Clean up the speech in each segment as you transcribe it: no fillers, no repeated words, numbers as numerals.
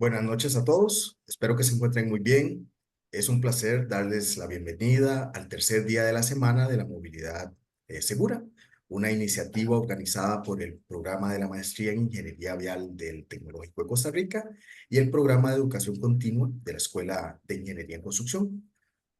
Buenas noches a todos, espero que se encuentren muy bien. Es un placer darles la bienvenida al tercer día de la Semana de la Movilidad Segura, una iniciativa organizada por el Programa de la Maestría en Ingeniería Vial del Tecnológico de Costa Rica y el Programa de Educación Continua de la Escuela de Ingeniería en Construcción.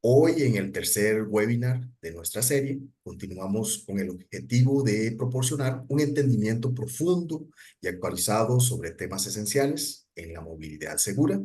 Hoy, en el tercer webinar de nuestra serie, continuamos con el objetivo de proporcionar un entendimiento profundo y actualizado sobre temas esenciales en la movilidad segura.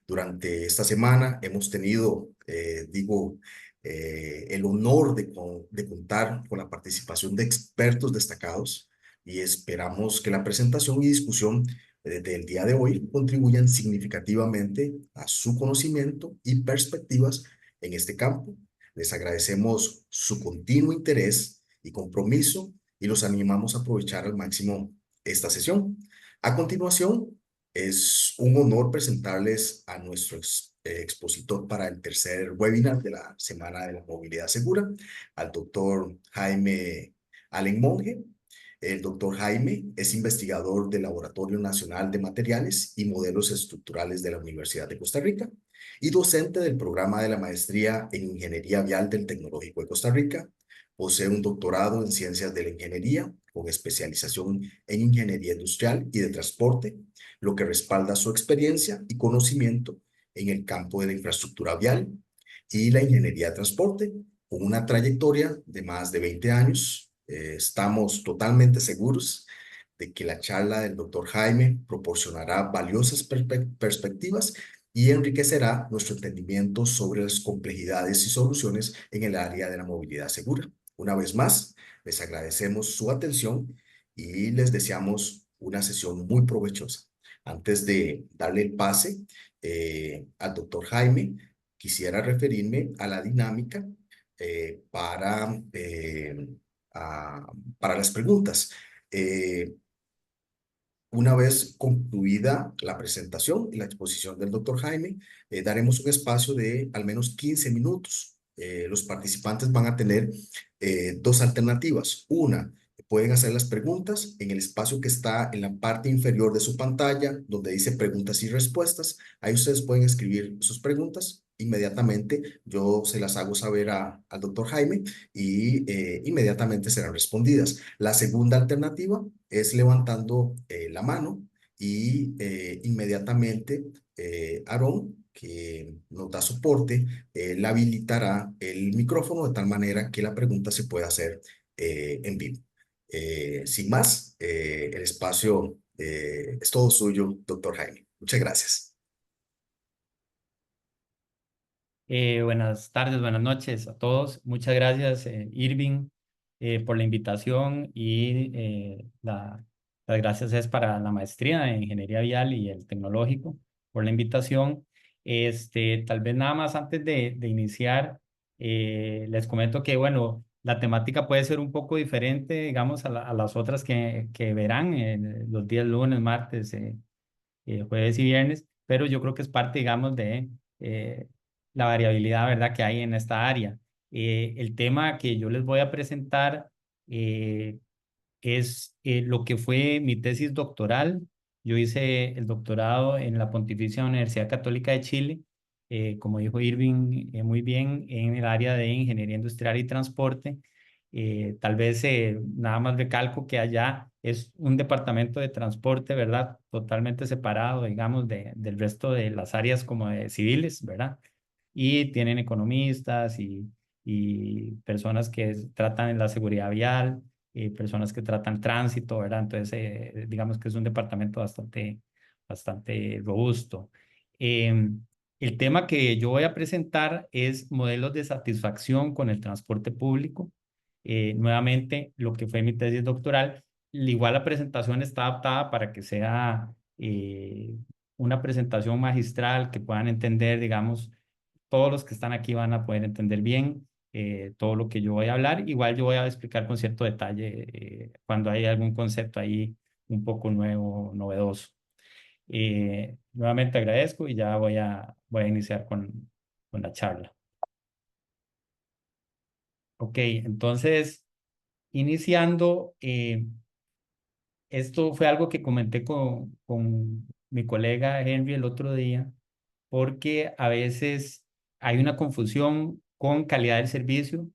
Durante esta semana hemos tenido, el honor de contar con la participación de expertos destacados y esperamos que la presentación y discusión del día de hoy contribuyan significativamente a su conocimiento y perspectivas en este campo. Les agradecemos su continuo interés y compromiso y los animamos a aprovechar al máximo esta sesión. A continuación, es un honor presentarles a nuestro expositor para el tercer webinar de la Semana de la Movilidad Segura, al doctor Jaime Allen Monge. El doctor Jaime es investigador del Laboratorio Nacional de Materiales y Modelos Estructurales de la Universidad de Costa Rica y docente del programa de la Maestría en Ingeniería Vial del Tecnológico de Costa Rica. Posee un doctorado en Ciencias de la Ingeniería con especialización en Ingeniería Industrial y de Transporte, lo que respalda su experiencia y conocimiento en el campo de la infraestructura vial y la ingeniería de transporte, con una trayectoria de más de 20 años. Estamos totalmente seguros de que la charla del doctor Jaime proporcionará valiosas perspectivas y enriquecerá nuestro entendimiento sobre las complejidades y soluciones en el área de la movilidad segura. Una vez más, les agradecemos su atención y les deseamos una sesión muy provechosa. Antes de darle el pase al doctor Jaime, quisiera referirme a la dinámica eh, para, eh, para las preguntas. Eh, una vez concluida la presentación y la exposición del doctor Jaime, daremos un espacio de al menos 15 minutos. Los participantes van a tener dos alternativas. Una, pueden hacer las preguntas en el espacio que está en la parte inferior de su pantalla, donde dice preguntas y respuestas. Ahí ustedes pueden escribir sus preguntas. Inmediatamente yo se las hago saber al doctor Jaime y inmediatamente serán respondidas. La segunda alternativa es levantando la mano y inmediatamente Aarón, que nos da soporte, le habilitará el micrófono de tal manera que la pregunta se pueda hacer en vivo. Sin más, el espacio es todo suyo, doctor Jaime. Muchas gracias. Buenas tardes, buenas noches a todos. Muchas gracias, Irving, por la invitación y las gracias es para la maestría en Ingeniería Vial y el Tecnológico por la invitación. Tal vez nada más antes de iniciar, les comento que, bueno, la temática puede ser un poco diferente, digamos, a las otras que verán los días lunes, martes, jueves y viernes, pero yo creo que es parte, digamos, de la variabilidad, ¿verdad?, que hay en esta área. El tema que yo les voy a presentar eh, es lo que fue mi tesis doctoral. Yo hice el doctorado en la Pontificia Universidad Católica de Chile, como dijo Irving, muy bien, en el área de Ingeniería Industrial y Transporte. Tal vez nada más recalco que allá es un departamento de transporte, ¿verdad? Totalmente separado, digamos, del resto de las áreas como de civiles, ¿verdad? Y tienen economistas y personas que tratan la seguridad vial, personas que tratan tránsito, ¿verdad? Entonces, digamos que es un departamento bastante robusto. El tema que yo voy a presentar es modelos de satisfacción con el transporte público. Nuevamente, lo que fue mi tesis doctoral, igual la presentación está adaptada para que sea una presentación magistral que puedan entender, digamos, todos los que están aquí van a poder entender bien todo lo que yo voy a hablar. Igual yo voy a explicar con cierto detalle cuando hay algún concepto ahí un poco nuevo, novedoso. Nuevamente agradezco y ya voy a iniciar con la charla. Ok, entonces, iniciando, esto fue algo que comenté mi colega Henry el otro día, porque a veces hay una confusión con calidad del servicio,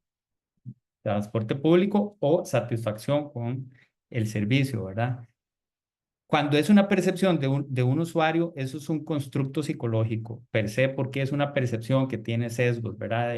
transporte público o satisfacción con el servicio, ¿verdad? Cuando es una percepción de un usuario, eso es un constructo psicológico per se, porque es una percepción que tiene sesgos, ¿verdad?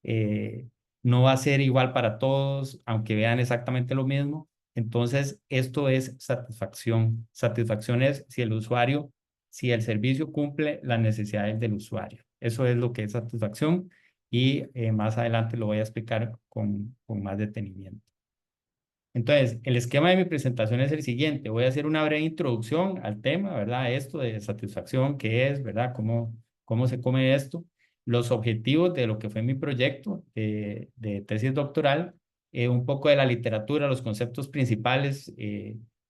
Eh, no va a ser igual para todos, aunque vean exactamente lo mismo. Entonces, esto es satisfacción. Satisfacción es si el usuario, si el servicio cumple las necesidades del usuario. Eso es lo que es satisfacción y más adelante lo voy a explicar con más detenimiento. Entonces, el esquema de mi presentación es el siguiente. Voy a hacer una breve introducción al tema, ¿verdad? Esto de satisfacción, ¿qué es, verdad? ¿Cómo se come esto? Los objetivos de lo que fue mi proyecto de tesis doctoral, un poco de la literatura, los conceptos principales,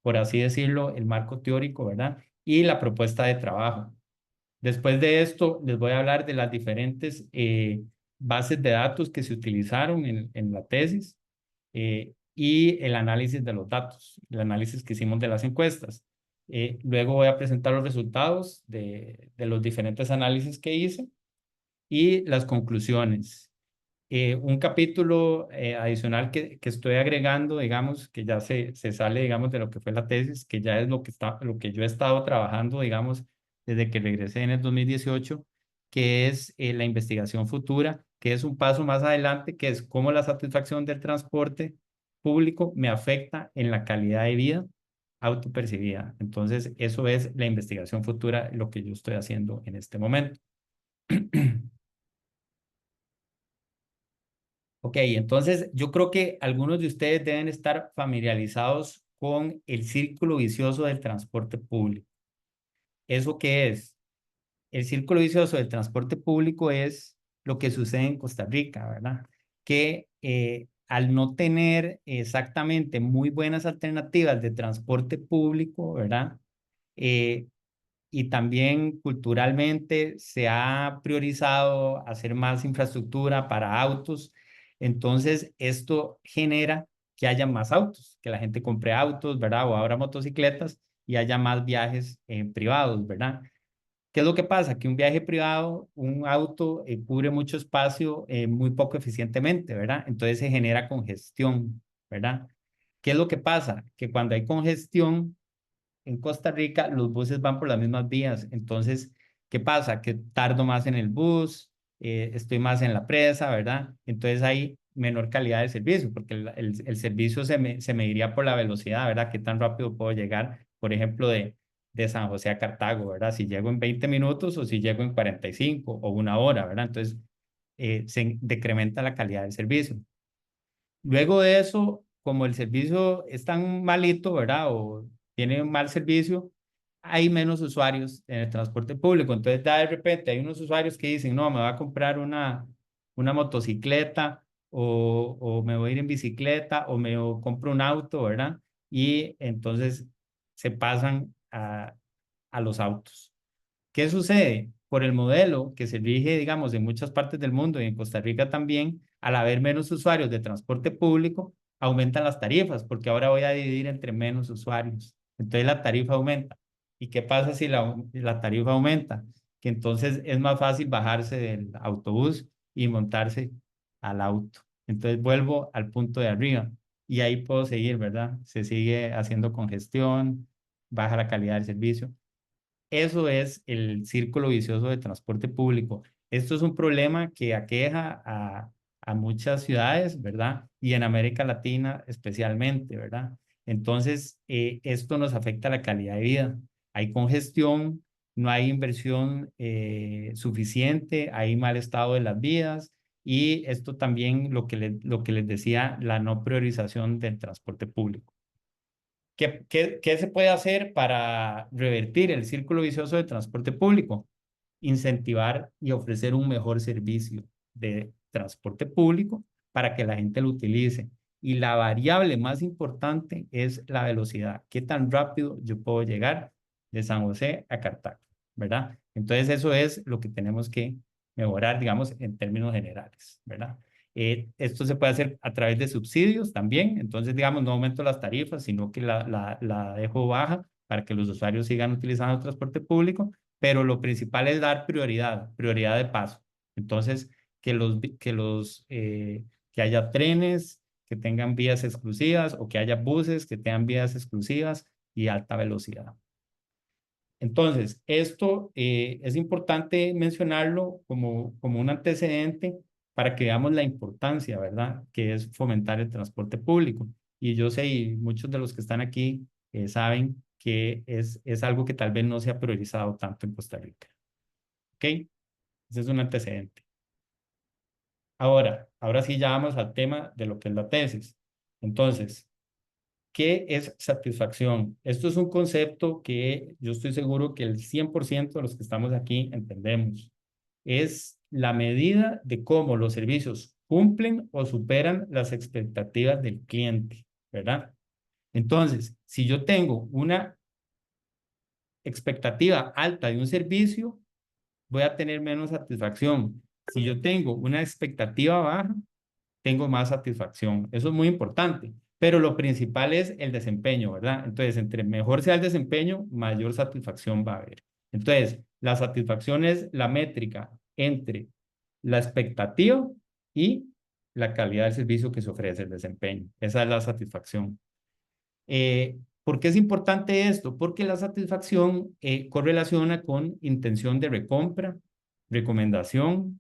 por así decirlo, el marco teórico, ¿verdad? Y la propuesta de trabajo. Después de esto, les voy a hablar de las diferentes bases de datos que se utilizaron en la tesis y el análisis de los datos, el análisis que hicimos de las encuestas. Luego voy a presentar los resultados de los diferentes análisis que hice y las conclusiones. Un capítulo adicional que estoy agregando, digamos, que ya se sale, digamos, de lo que fue la tesis, que ya es lo que yo he estado trabajando, digamos, desde que regresé en el 2018, que es la investigación futura, que es un paso más adelante, que es cómo la satisfacción del transporte público me afecta en la calidad de vida autopercibida. Entonces, eso es la investigación futura, lo que yo estoy haciendo en este momento. Ok, entonces yo creo que algunos de ustedes deben estar familiarizados con el círculo vicioso del transporte público. ¿Eso qué es? El círculo vicioso del transporte público es lo que sucede en Costa Rica, ¿verdad? Que al no tener exactamente muy buenas alternativas de transporte público, ¿verdad? Eh, y también culturalmente se ha priorizado hacer más infraestructura para autos. Entonces, esto genera que haya más autos, que la gente compre autos, ¿verdad? O ahora motocicletas y haya más viajes privados, ¿verdad? ¿Qué es lo que pasa? Que un viaje privado, un auto, cubre mucho espacio muy poco eficientemente, ¿verdad? Entonces se genera congestión, ¿verdad? ¿Qué es lo que pasa? Que cuando hay congestión, en Costa Rica los buses van por las mismas vías. Entonces, ¿qué pasa? Que tardo más en el bus, estoy más en la presa, ¿verdad? Entonces hay menor calidad de servicio, porque el servicio se mediría por la velocidad, ¿verdad? ¿Qué tan rápido puedo llegar, por ejemplo, de San José a Cartago, ¿verdad? Si llego en 20 minutos o si llego en 45 o una hora, ¿verdad? Entonces, se decrementa la calidad del servicio. Luego de eso, como el servicio es tan malito, ¿verdad? O tiene un mal servicio, hay menos usuarios en el transporte público. Entonces, ya de repente hay unos usuarios que dicen, no, me voy a comprar una motocicleta o me voy a ir en bicicleta o compro un auto, ¿verdad? Y entonces se pasan a los autos. ¿Qué sucede? Por el modelo que se rige, digamos, en muchas partes del mundo y en Costa Rica también, al haber menos usuarios de transporte público, aumentan las tarifas, porque ahora voy a dividir entre menos usuarios. Entonces la tarifa aumenta. ¿Y qué pasa si la tarifa aumenta? Que entonces es más fácil bajarse del autobús y montarse al auto. Entonces vuelvo al punto de arriba y ahí puedo seguir, ¿verdad? Se sigue haciendo congestión, baja la calidad del servicio. Eso es el círculo vicioso de transporte público. Esto es un problema que aqueja a muchas ciudades, ¿verdad? Y en América Latina especialmente, ¿verdad? Entonces, esto nos afecta la calidad de vida. Hay congestión, no hay inversión suficiente, hay mal estado de las vías y esto también lo que les decía, la no priorización del transporte público. ¿Qué se puede hacer para revertir el círculo vicioso de transporte público? Incentivar y ofrecer un mejor servicio de transporte público para que la gente lo utilice. Y la variable más importante es la velocidad. ¿Qué tan rápido yo puedo llegar de San José a Cartago? ¿Verdad? Entonces eso es lo que tenemos que mejorar, digamos, en términos generales, ¿verdad? Esto se puede hacer a través de subsidios también. Entonces, digamos, no aumento las tarifas, sino que la dejo baja para que los usuarios sigan utilizando el transporte público, pero lo principal es dar prioridad, prioridad de paso. Entonces, que haya trenes que tengan vías exclusivas o que haya buses que tengan vías exclusivas y alta velocidad. Entonces, esto es importante mencionarlo como un antecedente para que veamos la importancia, ¿verdad? Que es fomentar el transporte público. Y yo sé, y muchos de los que están aquí saben que es algo que tal vez no se ha priorizado tanto en Costa Rica. ¿Ok? Ese es un antecedente. Ahora sí ya vamos al tema de lo que es la tesis. Entonces, ¿qué es satisfacción? Esto es un concepto que yo estoy seguro que el 100% de los que estamos aquí entendemos. Es la medida de cómo los servicios cumplen o superan las expectativas del cliente, ¿verdad? Entonces, si yo tengo una expectativa alta de un servicio, voy a tener menos satisfacción. Si yo tengo una expectativa baja, tengo más satisfacción. Eso es muy importante, pero lo principal es el desempeño, ¿verdad? Entonces, entre mejor sea el desempeño, mayor satisfacción va a haber. Entonces, la satisfacción es la métrica entre la expectativa y la calidad del servicio que se ofrece, el desempeño. Esa es la satisfacción. ¿Por qué es importante esto? Porque la satisfacción correlaciona con intención de recompra, recomendación,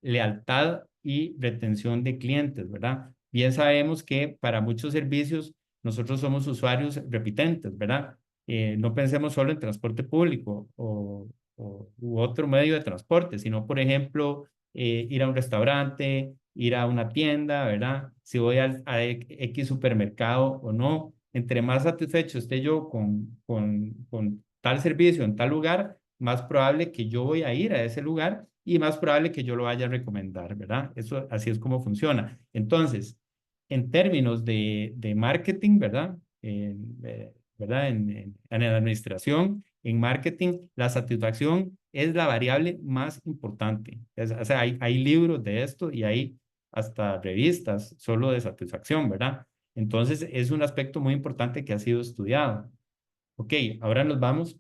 lealtad y retención de clientes, ¿verdad? Bien sabemos que para muchos servicios nosotros somos usuarios repitentes, ¿verdad? No pensemos solo en transporte público u otro medio de transporte, sino, por ejemplo, ir a un restaurante, ir a una tienda, ¿verdad? Si voy a X supermercado o no. Entre más satisfecho esté yo con tal servicio en tal lugar, más probable que yo voy a ir a ese lugar y más probable que yo lo vaya a recomendar, ¿verdad? Eso así es como funciona. Entonces, en términos de marketing, ¿verdad? ¿Verdad? En la administración, en marketing, la satisfacción es la variable más importante. O sea, hay libros de esto y hay hasta revistas solo de satisfacción, ¿verdad? Entonces, es un aspecto muy importante que ha sido estudiado. Ok, ahora nos vamos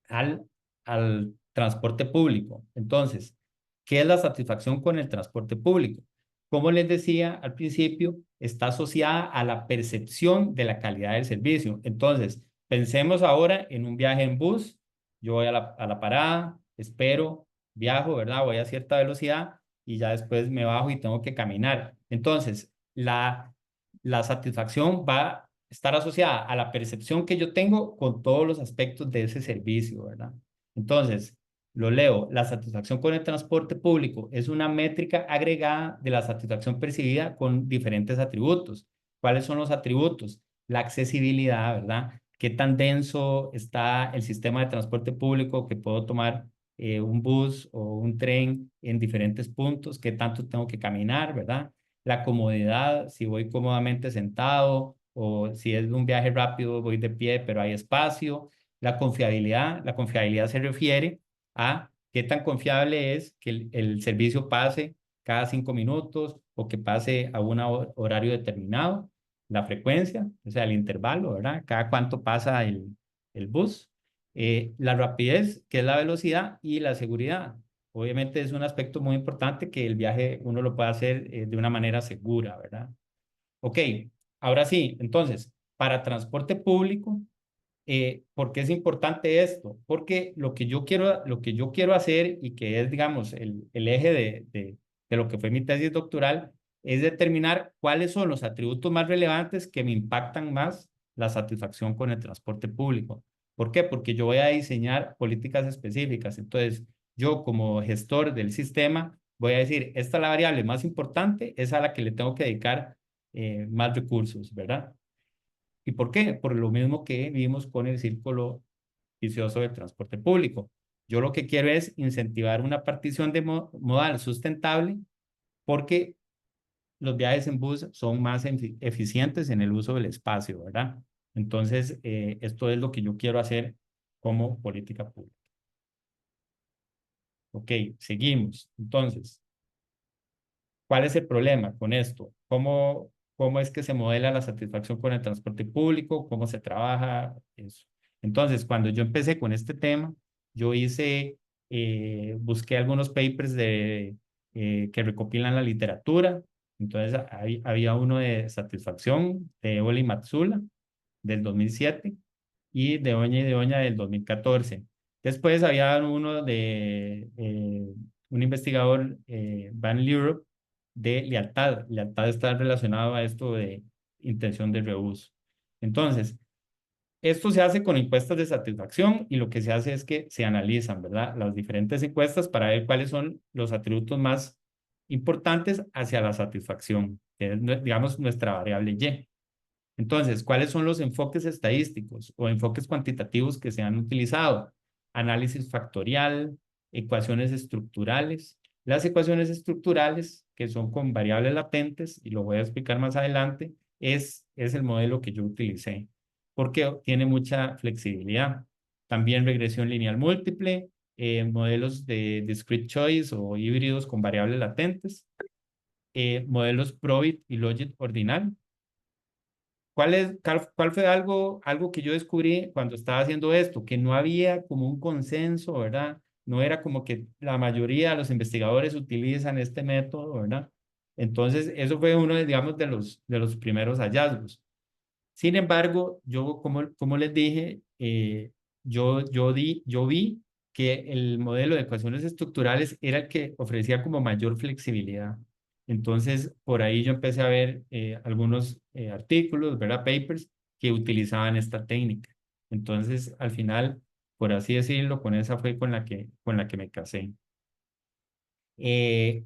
al, al transporte público. Entonces, ¿qué es la satisfacción con el transporte público? Como les decía al principio, está asociada a la percepción de la calidad del servicio. Entonces, pensemos ahora en un viaje en bus. Yo voy a la parada, espero, viajo, ¿verdad? Voy a cierta velocidad y ya después me bajo y tengo que caminar. Entonces, la satisfacción va a estar asociada a la percepción que yo tengo con todos los aspectos de ese servicio, ¿verdad? Entonces, lo leo, la satisfacción con el transporte público es una métrica agregada de la satisfacción percibida con diferentes atributos. ¿Cuáles son los atributos? La accesibilidad, ¿verdad? ¿Qué tan denso está el sistema de transporte público que puedo tomar un bus o un tren en diferentes puntos? ¿Qué tanto tengo que caminar, ¿verdad? La comodidad, si voy cómodamente sentado o si es un viaje rápido, voy de pie, pero hay espacio. La confiabilidad se refiere a qué tan confiable es que el servicio pase cada 5 minutos o que pase a un horario determinado. La frecuencia, o sea, el intervalo, ¿verdad? Cada cuánto pasa el bus. La rapidez, que es la velocidad, y la seguridad. Obviamente es un aspecto muy importante que el viaje uno lo pueda hacer de una manera segura, ¿verdad? Ok, ahora sí, entonces, para transporte público, ¿por qué es importante esto? Porque lo que yo quiero hacer y que es, digamos, el eje de lo que fue mi tesis doctoral, es determinar cuáles son los atributos más relevantes que me impactan más la satisfacción con el transporte público. ¿Por qué? Porque yo voy a diseñar políticas específicas. Entonces, yo como gestor del sistema, voy a decir, esta es la variable más importante, es a la que le tengo que dedicar más recursos, ¿verdad? ¿Y por qué? Por lo mismo que vimos con el círculo vicioso del transporte público. Yo lo que quiero es incentivar una partición de modal sustentable porque los viajes en bus son más eficientes en el uso del espacio, ¿verdad? Entonces, esto es lo que yo quiero hacer como política pública. Ok, seguimos. Entonces, ¿cuál es el problema con esto? ¿Cómo es que se modela la satisfacción con el transporte público? ¿Cómo se trabaja eso? Entonces, cuando yo empecé con este tema, yo busqué algunos papers que recopilan la literatura. Entonces, había uno de satisfacción de Oli Matsula del 2007 y de Oña y de Oña del 2014. Después había uno de un investigador, Van Leeuwen, de lealtad. Lealtad está relacionado a esto de intención de reuso. Entonces, esto se hace con encuestas de satisfacción y lo que se hace es que se analizan, ¿verdad? Las diferentes encuestas para ver cuáles son los atributos más importantes hacia la satisfacción, que es, digamos, nuestra variable Y. Entonces, ¿cuáles son los enfoques estadísticos o enfoques cuantitativos que se han utilizado? Análisis factorial, ecuaciones estructurales. Las ecuaciones estructurales, que son con variables latentes, y lo voy a explicar más adelante, es el modelo que yo utilicé, porque tiene mucha flexibilidad. También regresión lineal múltiple, modelos de discrete choice o híbridos con variables latentes, modelos Probit y Logit ordinal. ¿Cuál fue algo que yo descubrí cuando estaba haciendo esto? Que no había como un consenso, ¿verdad? No era como que la mayoría de los investigadores utilizan este método, ¿verdad? Entonces, eso fue uno, digamos, de los primeros hallazgos. Sin embargo, yo, como les dije, yo vi que el modelo de ecuaciones estructurales era el que ofrecía como mayor flexibilidad. Entonces, por ahí yo empecé a ver algunos artículos, ¿verdad? Papers que utilizaban esta técnica. Entonces, al final, por así decirlo, con esa fue con la que me casé. Eh,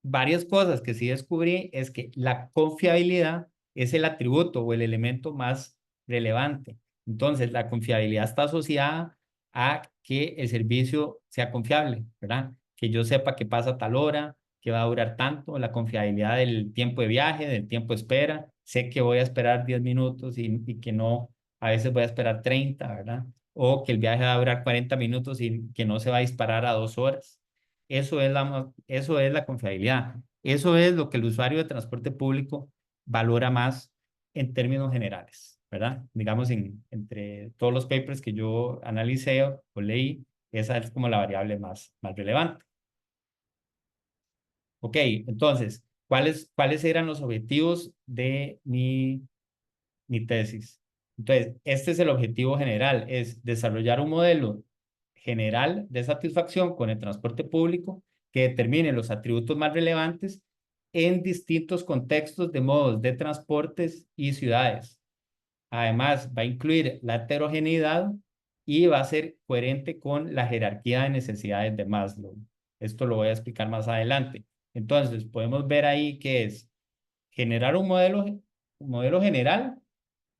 Varias cosas que sí descubrí es que la confiabilidad es el atributo o el elemento más relevante. Entonces, la confiabilidad está asociada a que el servicio sea confiable, ¿verdad? Que yo sepa que pasa a tal hora, que va a durar tanto, la confiabilidad del tiempo de viaje, del tiempo de espera. Sé que voy a esperar 10 minutos y que no, a veces voy a esperar 30, ¿verdad? O que el viaje va a durar 40 minutos y que no se va a disparar a 2 horas. Eso es la confiabilidad. Eso es lo que el usuario de transporte público valora más en términos generales, ¿verdad? Digamos, entre todos los papers que yo analicé o leí, esa es como la variable más relevante. Ok, entonces, ¿cuáles eran los objetivos de mi tesis? Entonces, este es el objetivo general, es desarrollar un modelo general de satisfacción con el transporte público que determine los atributos más relevantes en distintos contextos de modos de transportes y ciudades. Además, va a incluir la heterogeneidad y va a ser coherente con la jerarquía de necesidades de Maslow. Esto lo voy a explicar más adelante. Entonces, podemos ver ahí que es generar un modelo general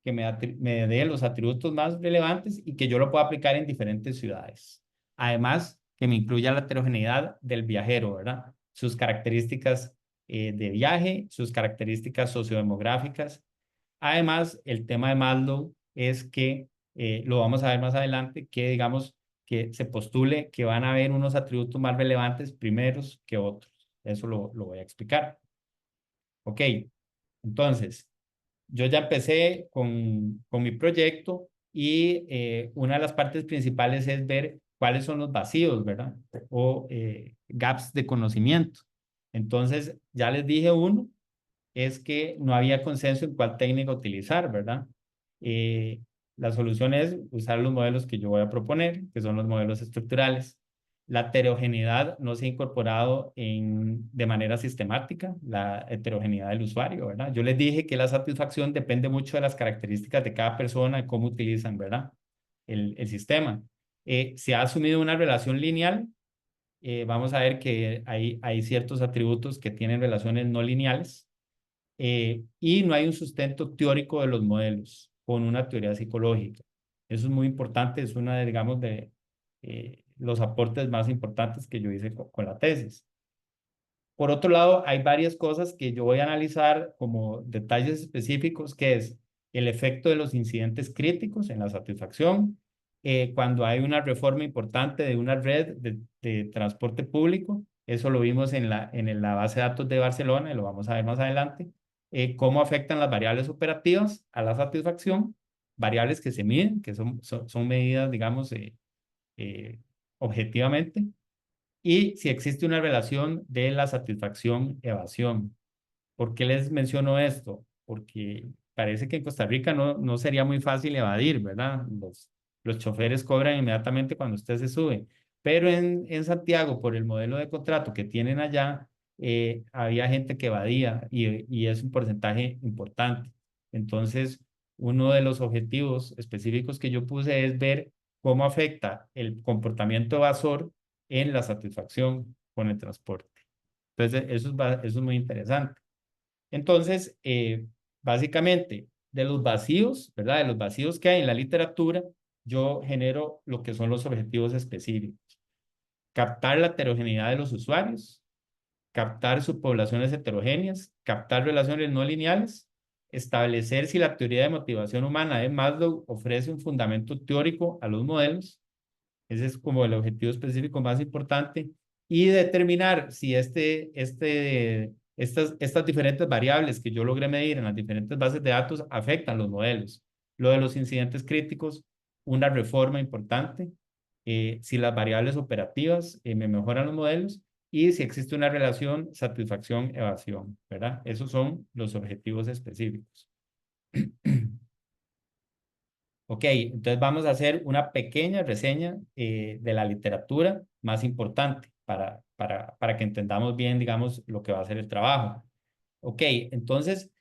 que me dé los atributos más relevantes y que yo lo pueda aplicar en diferentes ciudades. Además, que me incluya la heterogeneidad del viajero, ¿verdad? Sus características de viaje, sus características sociodemográficas. Además, el tema de Maslow es que, lo vamos a ver más adelante, que digamos que se postule que van a haber unos atributos más relevantes primeros que otros. Eso lo voy a explicar. Ok, entonces, yo ya empecé con mi proyecto y una de las partes principales es ver cuáles son los vacíos, ¿verdad? O gaps de conocimiento. Entonces, ya les dije uno, es que no había consenso en cuál técnica utilizar, ¿verdad? Eh, la solución es usar los modelos que yo voy a proponer, que son los modelos estructurales. La heterogeneidad no se ha incorporado de manera sistemática, la heterogeneidad del usuario, ¿verdad? Yo les dije que la satisfacción depende mucho de las características de cada persona, de cómo utilizan, ¿verdad? El sistema. Se ha asumido una relación lineal. Vamos a ver que hay ciertos atributos que tienen relaciones no lineales, y no hay un sustento teórico de los modelos con una teoría psicológica. Eso es muy importante, es una de, digamos, de los aportes más importantes que yo hice con la tesis. Por otro lado, hay varias cosas que yo voy a analizar como detalles específicos, que es el efecto de los incidentes críticos en la satisfacción, cuando hay una reforma importante de una red de transporte público. Eso lo vimos en la base de datos de Barcelona y lo vamos a ver más adelante. Cómo afectan las variables operativas a la satisfacción variables que se miden, que son medidas, digamos, eh, objetivamente, y si existe una relación de la satisfacción-evasión. ¿Por qué les menciono esto? Porque parece que en Costa Rica no sería muy fácil evadir, ¿verdad? Los choferes cobran inmediatamente cuando usted se sube. Pero en Santiago, por el modelo de contrato que tienen allá, había gente que evadía y es un porcentaje importante. Entonces, uno de los objetivos específicos que yo puse es ver cómo afecta el comportamiento evasor en la satisfacción con el transporte. Entonces, eso es muy interesante. Entonces, básicamente, de los vacíos, ¿verdad? De los vacíos que hay en la literatura, yo genero lo que son los objetivos específicos. Captar la heterogeneidad de los usuarios, captar subpoblaciones heterogéneas, captar relaciones no lineales, establecer si la teoría de motivación humana de Maslow ofrece un fundamento teórico a los modelos. Ese es como el objetivo específico más importante. Y determinar si estas diferentes variables que yo logré medir en las diferentes bases de datos afectan los modelos. Lo de los incidentes críticos, una reforma importante. Si las variables operativas me mejoran los modelos y si existe una relación satisfacción-evasión, ¿verdad? Esos son los objetivos específicos. Ok, entonces vamos a hacer una pequeña reseña de la literatura más importante para que entendamos bien, digamos, lo que va a ser el trabajo. Ok, entonces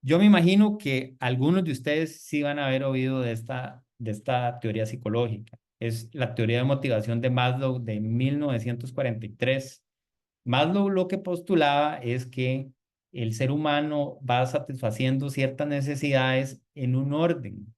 yo me imagino que algunos de ustedes sí van a haber oído de esta teoría psicológica. Es la teoría de motivación de Maslow de 1943. Maslow lo que postulaba es que el ser humano va satisfaciendo ciertas necesidades en un orden.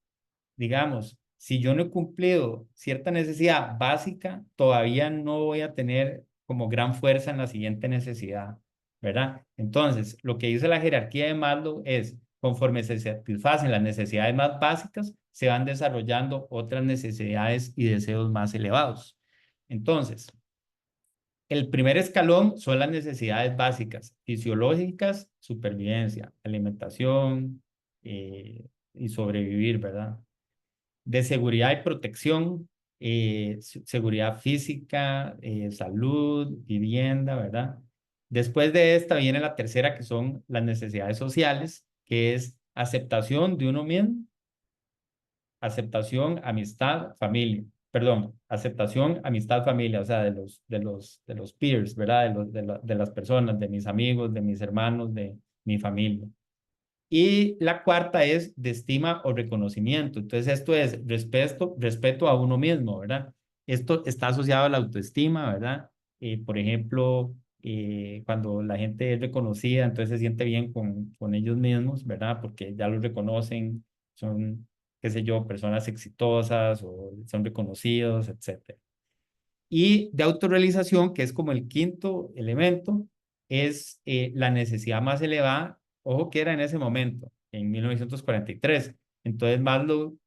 Digamos, si yo no he cumplido cierta necesidad básica, todavía no voy a tener como gran fuerza en la siguiente necesidad, ¿verdad? Entonces, lo que dice la jerarquía de Maslow es, conforme se satisfacen las necesidades más básicas, se van desarrollando otras necesidades y deseos más elevados. Entonces, el primer escalón son las necesidades básicas, fisiológicas, supervivencia, alimentación y sobrevivir, ¿verdad? De seguridad y protección, seguridad física, salud, vivienda, ¿verdad? Después de esta viene la tercera, que son las necesidades sociales, que es aceptación de uno mismo, aceptación, amistad, familia. Perdón, aceptación, amistad, familia, o sea, de los peers, ¿verdad? De las personas, de mis amigos, de mis hermanos, de mi familia. Y la cuarta es de estima o reconocimiento. Entonces, esto es respeto a uno mismo, ¿verdad? Esto está asociado a la autoestima, ¿verdad? Por ejemplo, cuando la gente es reconocida, entonces se siente bien con ellos mismos, ¿verdad? Porque ya los reconocen, son, qué sé yo, personas exitosas o son reconocidos, etcétera. Y de autorrealización, que es como el quinto elemento, es la necesidad más elevada, ojo que era en ese momento, en 1943. Entonces Maslow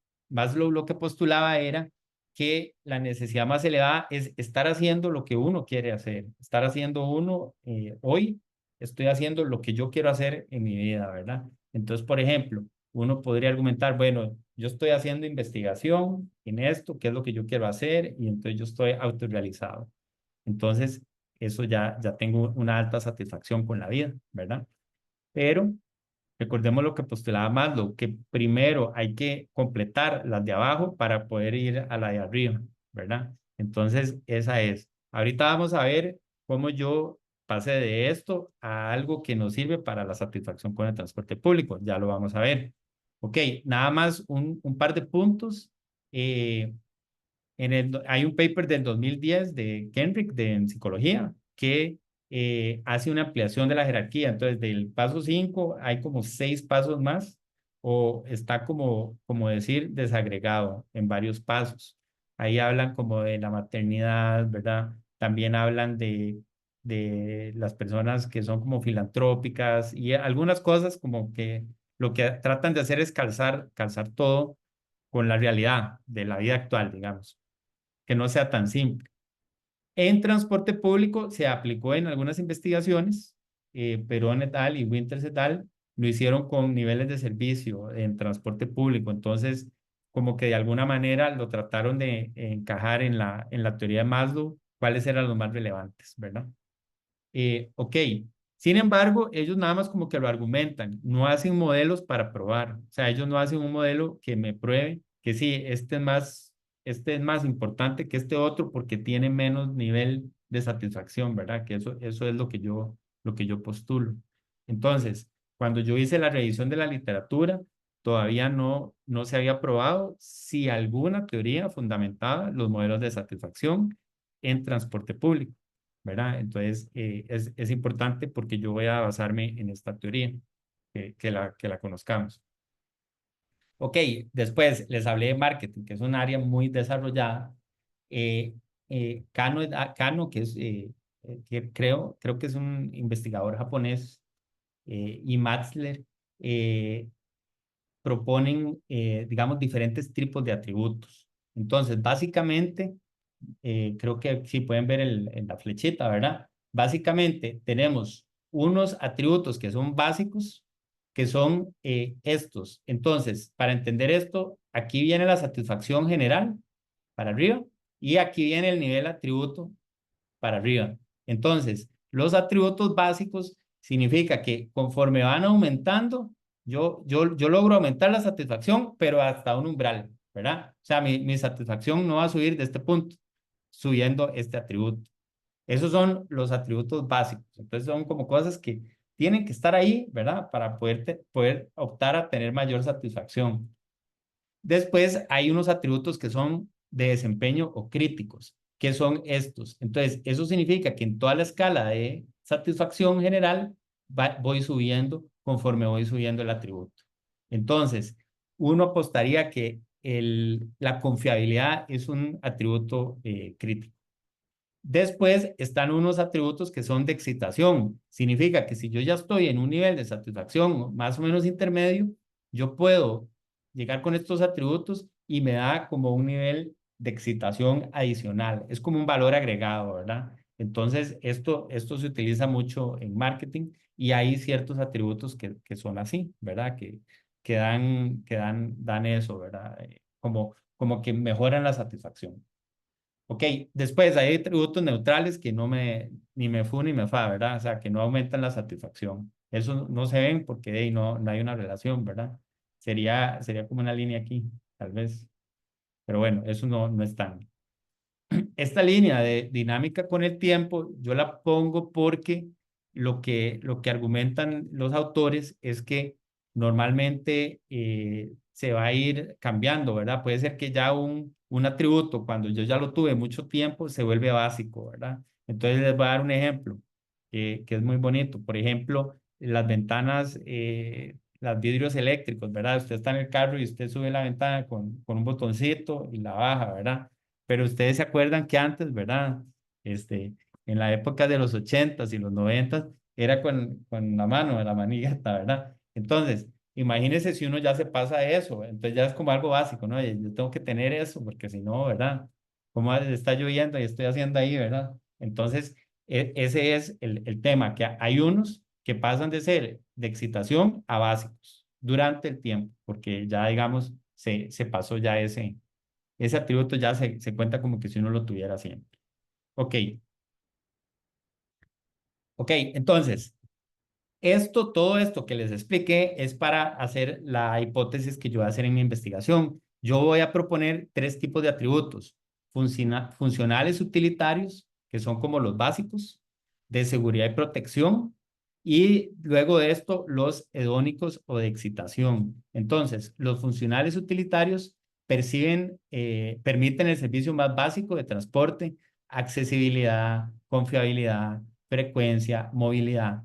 lo que postulaba era que la necesidad más elevada es estar haciendo lo que uno quiere hacer, estar haciendo uno hoy, estoy haciendo lo que yo quiero hacer en mi vida, ¿verdad? Entonces, por ejemplo, uno podría argumentar, bueno, yo estoy haciendo investigación en esto, qué es lo que yo quiero hacer, y entonces yo estoy autorrealizado. Entonces, eso ya tengo una alta satisfacción con la vida, ¿verdad? Pero recordemos lo que postulaba Maslow, que primero hay que completar las de abajo para poder ir a la de arriba, ¿verdad? Entonces, esa es. Ahorita vamos a ver cómo yo pasé de esto a algo que nos sirve para la satisfacción con el transporte público. Ya lo vamos a ver. Ok, nada más un par de puntos. Eh, hay un paper del 2010 de Kenrick en psicología que hace una ampliación de la jerarquía. Entonces, del paso 5 hay como 6 pasos más o está como decir desagregado en varios pasos. Ahí hablan como de la maternidad, ¿verdad? También hablan de las personas que son como filantrópicas y algunas cosas como que lo que tratan de hacer es calzar todo con la realidad de la vida actual, digamos, que no sea tan simple. En transporte público se aplicó en algunas investigaciones, Perón et al. Y Winters et al. lo hicieron con niveles de servicio en transporte público. Entonces, como que de alguna manera lo trataron de encajar en la teoría de Maslow, cuáles eran los más relevantes, ¿verdad? Ok. Sin embargo, ellos nada más como que lo argumentan, no hacen modelos para probar. O sea, ellos no hacen un modelo que me pruebe que sí, este es más importante que este otro porque tiene menos nivel de satisfacción, ¿verdad? Que eso es lo que yo postulo. Entonces, cuando yo hice la revisión de la literatura, todavía no se había probado si alguna teoría fundamentaba los modelos de satisfacción en transporte público. ¿Verdad? Entonces, es importante porque yo voy a basarme en esta teoría, que la conozcamos. Ok, después les hablé de marketing, que es un área muy desarrollada. Eh, Kano, que es, que creo que es un investigador japonés, y Matzler, eh, proponen, digamos, diferentes tipos de atributos. Entonces, básicamente, creo que sí pueden ver en la flechita, ¿verdad? Básicamente tenemos unos atributos que son básicos, que son estos. Entonces, para entender esto, aquí viene la satisfacción general para arriba y aquí viene el nivel atributo para arriba. Entonces, los atributos básicos significa que conforme van aumentando, yo logro aumentar la satisfacción, pero hasta un umbral, ¿verdad? O sea, mi satisfacción no va a subir de este punto, subiendo este atributo. Esos son los atributos básicos. Entonces, son como cosas que tienen que estar ahí, ¿verdad? Para poder optar a tener mayor satisfacción. Después hay unos atributos que son de desempeño o críticos, que son estos. Entonces, eso significa que en toda la escala de satisfacción general voy subiendo conforme voy subiendo el atributo. Entonces, uno apostaría que la confiabilidad es un atributo crítico. Después están unos atributos que son de excitación. Significa que si yo ya estoy en un nivel de satisfacción más o menos intermedio, yo puedo llegar con estos atributos y me da como un nivel de excitación adicional. Es como un valor agregado, ¿verdad? Entonces, esto se utiliza mucho en marketing y hay ciertos atributos que son así, ¿verdad? Dan eso, ¿verdad? Como que mejoran la satisfacción. Ok, después hay atributos neutrales que ni me fu ni me fa, ¿verdad? O sea, que no aumentan la satisfacción. Eso no se ven porque hey, no hay una relación, ¿verdad? Sería como una línea aquí, tal vez. Pero bueno, eso no es tan. Esta línea de dinámica con el tiempo, yo la pongo porque lo que argumentan los autores es que normalmente se va a ir cambiando, ¿verdad? Puede ser que ya un atributo, cuando yo ya lo tuve mucho tiempo, se vuelve básico, ¿verdad? Entonces les voy a dar un ejemplo que es muy bonito. Por ejemplo, las ventanas, los vidrios eléctricos, ¿verdad? Usted está en el carro y usted sube la ventana con un botoncito y la baja, ¿verdad? Pero ustedes se acuerdan que antes, ¿verdad? Este, en la época de los 80s y los 90s, era con la mano, la manigueta, ¿verdad? Entonces, imagínense si uno ya se pasa a eso, entonces ya es como algo básico, ¿no? Yo tengo que tener eso, porque si no, ¿verdad? ¿Cómo está lloviendo y estoy haciendo ahí, ¿verdad? Entonces, ese es el tema, que hay unos que pasan de ser de excitación a básicos durante el tiempo, porque ya, digamos, se pasó ya ese atributo ya se cuenta como que si uno lo tuviera siempre. Ok, ok, entonces, todo esto que les expliqué es para hacer la hipótesis que yo voy a hacer en mi investigación. Yo voy a proponer tres tipos de atributos: funcionales utilitarios, que son como los básicos, de seguridad y protección, y luego de esto los hedónicos o de excitación. Entonces, los funcionales utilitarios permiten el servicio más básico de transporte: accesibilidad, confiabilidad, frecuencia, movilidad.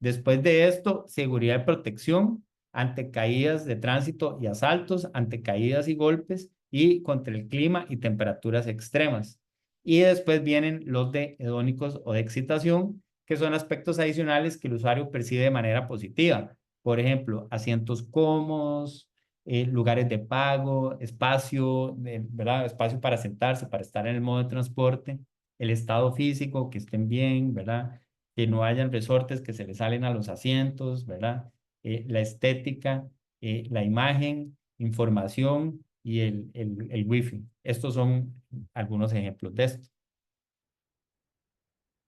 Después de esto, seguridad y protección ante caídas de tránsito y asaltos, ante caídas y golpes y contra el clima y temperaturas extremas. Y después vienen los de hedónicos o de excitación, que son aspectos adicionales que el usuario percibe de manera positiva. Por ejemplo, asientos cómodos, lugares de pago, espacio, ¿verdad? Espacio para sentarse, para estar en el modo de transporte, el estado físico, que estén bien, ¿verdad? Que no hayan resortes que se le salen a los asientos, ¿verdad? la estética, la imagen, información y el Wi-Fi. Estos son algunos ejemplos de esto.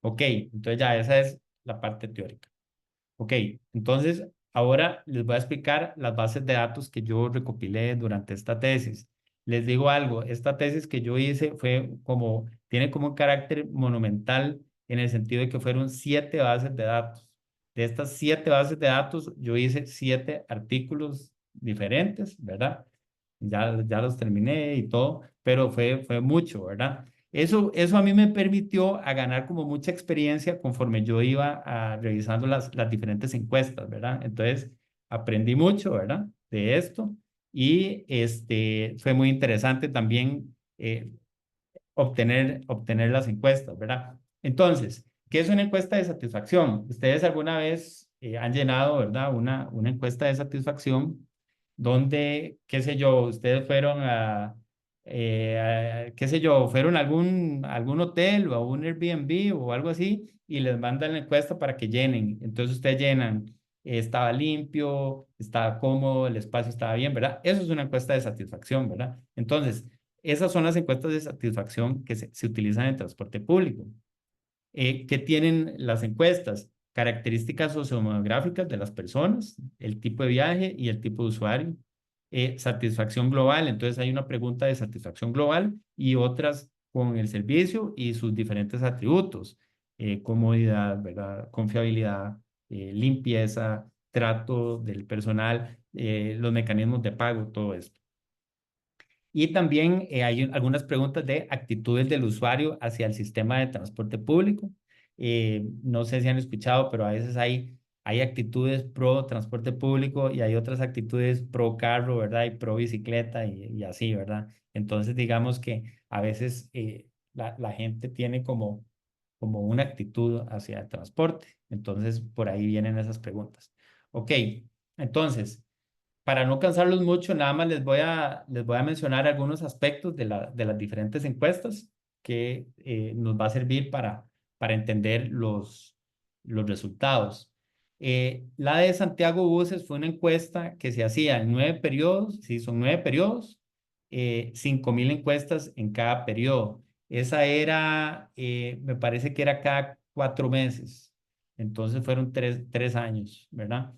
Ok, entonces ya esa es la parte teórica. Ok, entonces ahora les voy a explicar las bases de datos que yo recopilé durante esta tesis. Les digo algo, esta tesis que yo hice tiene como un carácter monumental en el sentido de que fueron 7 bases de datos. De estas 7 bases de datos, yo hice 7 artículos diferentes, ¿verdad? Ya los terminé y todo, pero fue mucho, ¿verdad? Eso a mí me permitió a ganar como mucha experiencia conforme yo iba revisando las diferentes encuestas, ¿verdad? Entonces, aprendí mucho, ¿verdad? De esto y fue muy interesante también obtener las encuestas, ¿verdad? Entonces, ¿qué es una encuesta de satisfacción? Ustedes alguna vez han llenado, ¿verdad? Una encuesta de satisfacción donde, qué sé yo, ustedes fueron qué sé yo, fueron a algún hotel o a un Airbnb o algo así y les mandan la encuesta para que llenen. Entonces ustedes llenan, estaba limpio, estaba cómodo, el espacio estaba bien, ¿verdad? Eso es una encuesta de satisfacción, ¿verdad? Entonces, esas son las encuestas de satisfacción que se utilizan en transporte público. ¿Qué tienen las encuestas? Características sociodemográficas de las personas, el tipo de viaje y el tipo de usuario. Satisfacción global, entonces hay una pregunta de satisfacción global y otras con el servicio y sus diferentes atributos. Comodidad, ¿verdad? Confiabilidad, limpieza, trato del personal, los mecanismos de pago, todo esto. Y también hay algunas preguntas de actitudes del usuario hacia el sistema de transporte público. No sé si han escuchado, pero a veces hay actitudes pro transporte público y hay otras actitudes pro carro, ¿verdad? Y pro bicicleta y así, ¿verdad? Entonces, digamos que a veces la gente tiene como una actitud hacia el transporte. Entonces, por ahí vienen esas preguntas. Ok, entonces para no cansarlos mucho, nada más les voy a mencionar algunos aspectos de las diferentes encuestas que nos va a servir para entender los resultados. La de Santiago Buses fue una encuesta que se hacía en 9 periodos, sí, son 9 periodos, 5.000 encuestas en cada periodo. Esa era, me parece que era cada 4 meses, entonces fueron tres años, ¿verdad?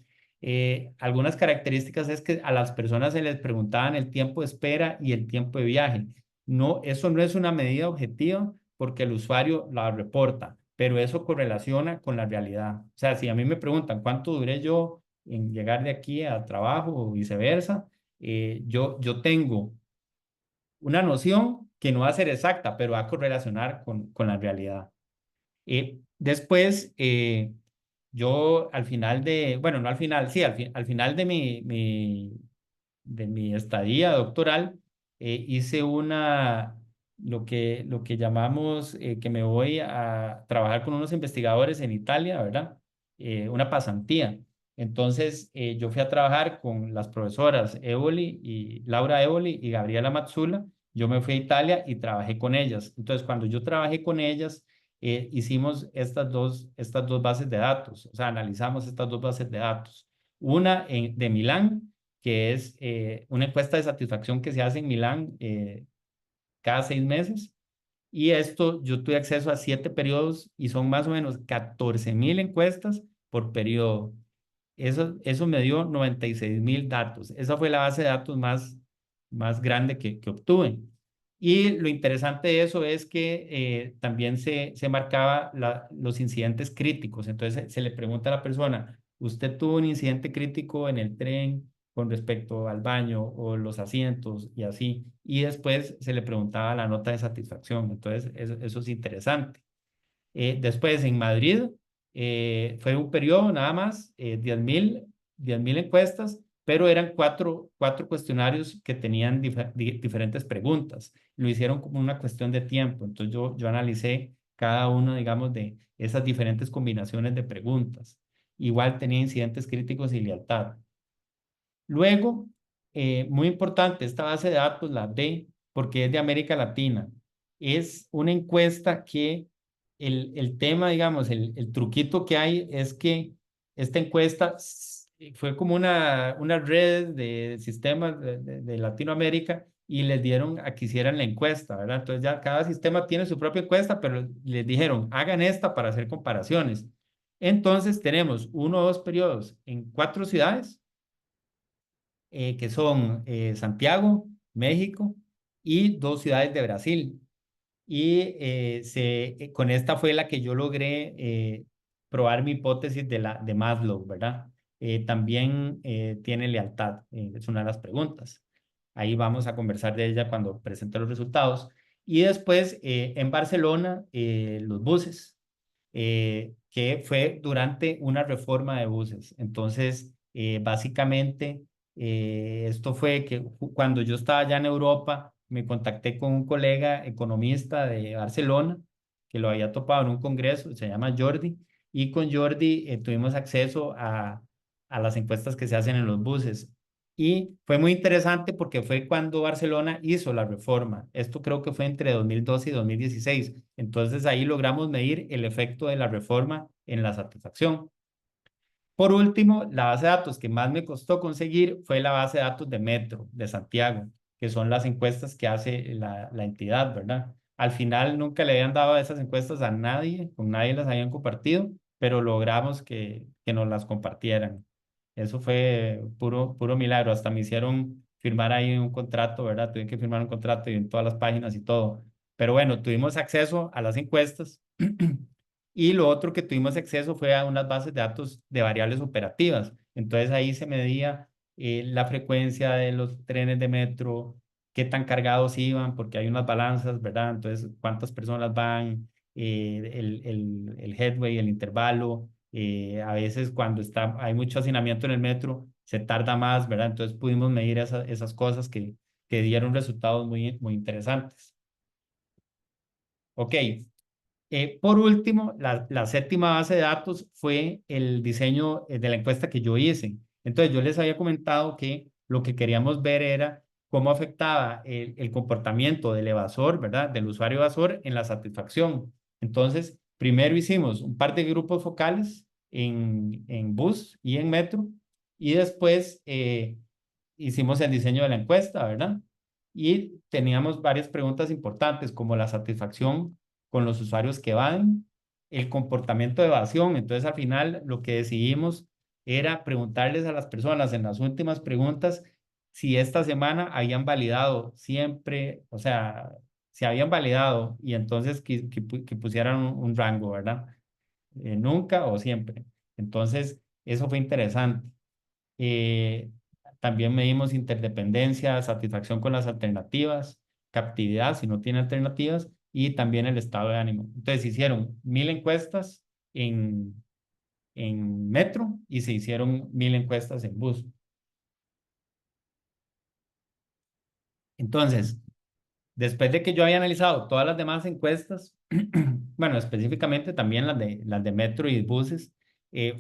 Algunas características es que a las personas se les preguntaban el tiempo de espera y el tiempo de viaje. No, eso no es una medida objetiva porque el usuario la reporta, pero eso correlaciona con la realidad. O sea, si a mí me preguntan cuánto duré yo en llegar de aquí a trabajo o viceversa, yo tengo una noción que no va a ser exacta, pero va a correlacionar con la realidad. Después, yo al final bueno, no al final, sí, al final de mi estadía doctoral, hice lo que llamamos, que me voy a trabajar con unos investigadores en Italia, ¿verdad? Una pasantía. Entonces, yo fui a trabajar con las profesoras Laura Evoli y Gabriela Mazzula. Yo me fui a Italia y trabajé con ellas. Entonces, cuando yo trabajé con ellas, hicimos estas dos bases de datos, o sea, analizamos estas dos bases de datos. Una de Milán, que es una encuesta de satisfacción que se hace en Milán cada 6 meses. Y esto, yo tuve acceso a 7 periodos y son más o menos 14.000 encuestas por periodo. Eso me dio 96.000 datos. Esa fue la base de datos más grande que obtuve. Y lo interesante de eso es que también se marcaba los incidentes críticos. Entonces se le pregunta a la persona, ¿usted tuvo un incidente crítico en el tren con respecto al baño o los asientos y así? Y después se le preguntaba la nota de satisfacción. Entonces eso es interesante. Después en Madrid fue un periodo nada más, 10.000 encuestas, pero eran cuatro cuestionarios que tenían diferentes preguntas. Lo hicieron como una cuestión de tiempo. Entonces yo analicé cada uno, digamos, de esas diferentes combinaciones de preguntas. Igual tenía incidentes críticos y lealtad. Luego, muy importante, esta base de datos, la D, porque es de América Latina. Es una encuesta que el tema, digamos, el truquito que hay es que esta encuesta fue como una red de sistemas de Latinoamérica y les dieron a que hicieran la encuesta, ¿verdad? Entonces ya cada sistema tiene su propia encuesta, pero les dijeron, hagan esta para hacer comparaciones. Entonces tenemos 1 o 2 periodos en 4 ciudades, que son Santiago, México, y 2 ciudades de Brasil. Y con esta fue la que yo logré probar mi hipótesis de Maslow, ¿verdad? También tiene lealtad, es una de las preguntas. Ahí vamos a conversar de ella cuando presente los resultados. Y después en Barcelona, los buses, que fue durante una reforma de buses. Entonces, básicamente, esto fue que cuando yo estaba allá en Europa, me contacté con un colega economista de Barcelona, que lo había topado en un congreso, se llama Jordi, y con Jordi tuvimos acceso a las encuestas que se hacen en los buses. Y fue muy interesante porque fue cuando Barcelona hizo la reforma. Esto creo que fue entre 2012 y 2016. Entonces ahí logramos medir el efecto de la reforma en la satisfacción. Por último, la base de datos que más me costó conseguir fue la base de datos de Metro, de Santiago, que son las encuestas que hace la entidad, ¿verdad? Al final nunca le habían dado esas encuestas a nadie, con nadie las habían compartido, pero logramos que nos las compartieran. Eso fue puro milagro. Hasta me hicieron firmar ahí un contrato, ¿verdad? Tuve que firmar un contrato y en todas las páginas y todo. Pero bueno, tuvimos acceso a las encuestas. Y lo otro que tuvimos acceso fue a unas bases de datos de variables operativas. Entonces ahí se medía la frecuencia de los trenes de metro, qué tan cargados iban, porque hay unas balanzas, ¿verdad? Entonces, cuántas personas van, el headway, el intervalo. A veces cuando hay mucho hacinamiento en el metro, se tarda más, ¿verdad? Entonces pudimos medir esas cosas que dieron resultados muy interesantes. Ok, por último, la séptima base de datos fue el diseño de la encuesta que yo hice. Entonces, yo les había comentado que lo que queríamos ver era cómo afectaba el comportamiento del evasor, ¿verdad? Del usuario evasor en la satisfacción. Entonces, primero hicimos un par de grupos focales en bus y en metro y después hicimos el diseño de la encuesta, ¿verdad? Y teníamos varias preguntas importantes como la satisfacción con los usuarios que van, el comportamiento de evasión. Entonces, al final, lo que decidimos era preguntarles a las personas en las últimas preguntas si esta semana habían validado siempre, o sea, si habían validado y entonces que pusieran un rango, ¿verdad? Nunca o siempre. Entonces, eso fue interesante. Eh, También medimos interdependencia, satisfacción con las alternativas, captividad si no tiene alternativas y también el estado de ánimo. Entonces hicieron 1000 encuestas en, en metro y se hicieron 1000 encuestas en bus. Entonces, después de que yo había analizado todas las demás encuestas, bueno, específicamente también las de metro y buses,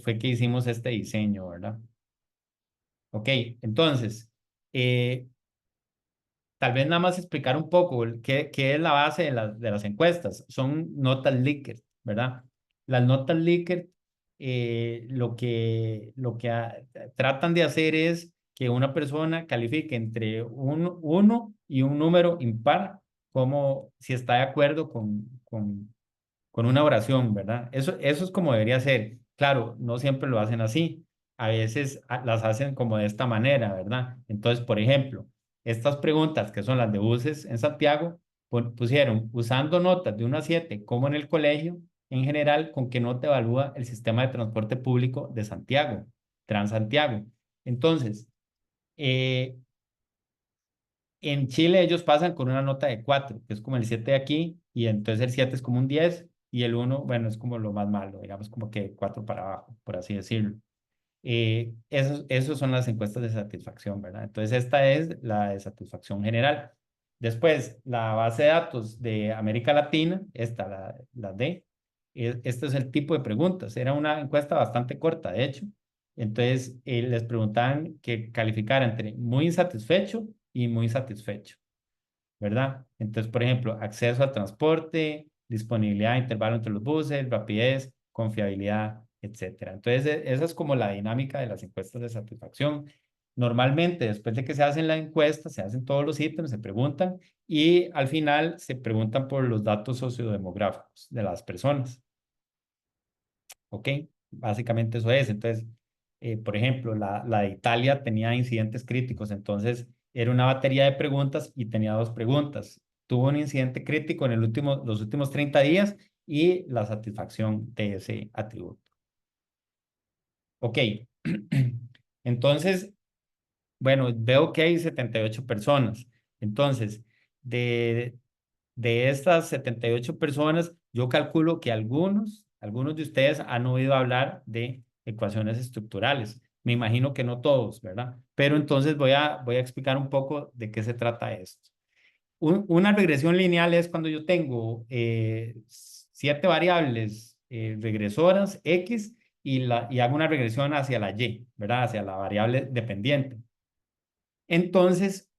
fue que hicimos este diseño, ¿verdad? Ok, entonces, eh, tal vez nada más explicar un poco qué es la base de las encuestas. Son notas Likert, ¿verdad? Las notas Likert tratan de hacer es que una persona califique entre un 1 y un número impar, como si está de acuerdo con una oración, ¿verdad? Eso es como debería ser. Claro, no siempre lo hacen así. A veces las hacen como de esta manera, ¿verdad? Entonces, por ejemplo, estas preguntas que son las de buses en Santiago, pusieron usando notas de 1 a 7, como en el colegio, en general, ¿con qué nota evalúa el sistema de transporte público de Santiago, Transantiago? Entonces, eh, en Chile ellos pasan con una nota de 4, que es como el 7 de aquí, y entonces el 7 es como un 10 y el 1, bueno, es como lo más malo, digamos como que 4 para abajo, por así decirlo. Esos son las encuestas de satisfacción, ¿verdad? Entonces esta es la de satisfacción general. Después, la base de datos de América Latina, esta, la D, este es el tipo de preguntas. Era una encuesta bastante corta, de hecho. Entonces, les preguntaban que calificara entre muy insatisfecho y muy satisfecho, ¿verdad? Entonces, por ejemplo, acceso al transporte, disponibilidad, intervalo entre los buses, rapidez, confiabilidad, etcétera. Entonces, esa es como la dinámica de las encuestas de satisfacción. Normalmente, después de que se hacen la encuesta, se hacen todos los ítems, se preguntan y al final se preguntan por los datos sociodemográficos de las personas. ¿Ok? Básicamente eso es. Entonces, por ejemplo, la de Italia tenía incidentes críticos, entonces era una batería de preguntas y tenía dos preguntas. Tuvo un incidente crítico en los últimos 30 días y la satisfacción de ese atributo. Ok. Entonces, bueno, veo que hay 78 personas. Entonces, de, de estas 78 personas, yo calculo que algunos de ustedes han oído hablar de ecuaciones estructurales. Me imagino que no todos, ¿verdad? Pero entonces voy a explicar un poco de qué se trata esto. Una regresión lineal es cuando yo tengo 7 variables regresoras X y hago una regresión hacia la Y, ¿verdad? Hacia la variable dependiente. Entonces,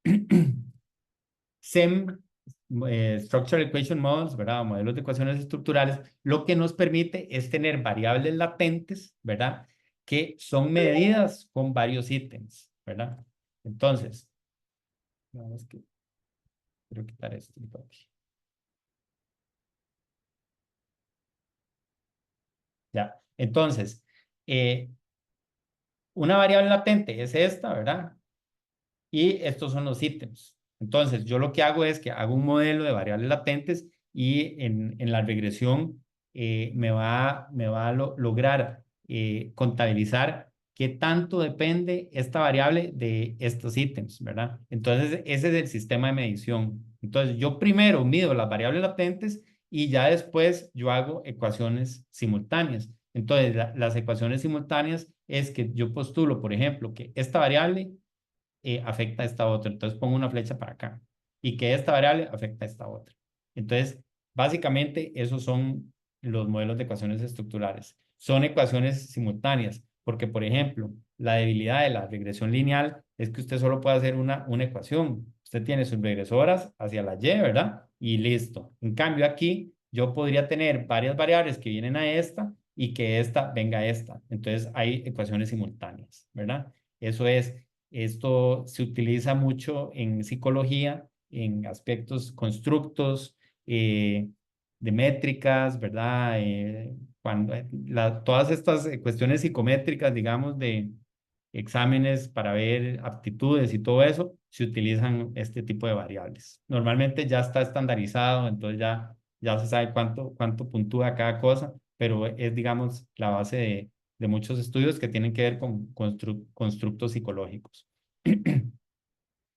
SEM, Structural Equation Models, ¿verdad? Modelos de ecuaciones estructurales, lo que nos permite es tener variables latentes, ¿verdad? Que son medidas con varios ítems, ¿verdad? Entonces, vamos que quiero quitar esto de aquí. Ya. Entonces, eh, una variable latente es esta, ¿verdad? Y estos son los ítems. Entonces, yo lo que hago es que hago un modelo de variables latentes y en la regresión me va a lograr contabilizar qué tanto depende esta variable de estos ítems, ¿verdad? Entonces, ese es el sistema de medición. Entonces, yo primero mido las variables latentes y ya después yo hago ecuaciones simultáneas. Entonces, las ecuaciones simultáneas es que yo postulo, por ejemplo, que esta variable afecta a esta otra. Entonces pongo una flecha para acá y que esta variable afecta a esta otra. Entonces, básicamente, esos son los modelos de ecuaciones estructurales. Son ecuaciones simultáneas, porque, por ejemplo, la debilidad de la regresión lineal es que usted solo puede hacer una ecuación. Usted tiene sus regresoras hacia la Y, ¿verdad? Y listo. En cambio, aquí yo podría tener varias variables que vienen a esta y que esta venga a esta. Entonces, hay ecuaciones simultáneas, ¿verdad? Eso es. Esto se utiliza mucho en psicología, en aspectos constructos, de métricas, ¿verdad? Cuando, todas estas cuestiones psicométricas, digamos, de exámenes para ver aptitudes y todo eso, se utilizan este tipo de variables. Normalmente ya está estandarizado, entonces ya se sabe cuánto puntúa cada cosa, pero es, digamos, la base de muchos estudios que tienen que ver con constructos psicológicos.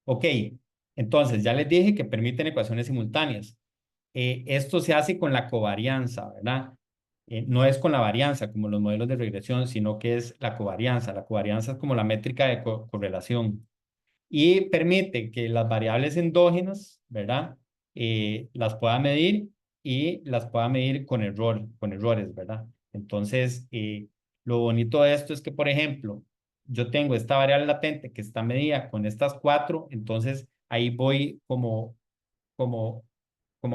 Ok, entonces ya les dije que permiten ecuaciones simultáneas. Esto se hace con la covarianza, ¿verdad? No es con la varianza como los modelos de regresión, sino que es la covarianza. La covarianza es como la métrica de correlación y permite que las variables endógenas, ¿verdad? Las pueda medir y las pueda medir con errores, ¿verdad? Entonces, lo bonito de esto es que, por ejemplo, yo tengo esta variable latente que está medida con estas 4, entonces ahí voy como, como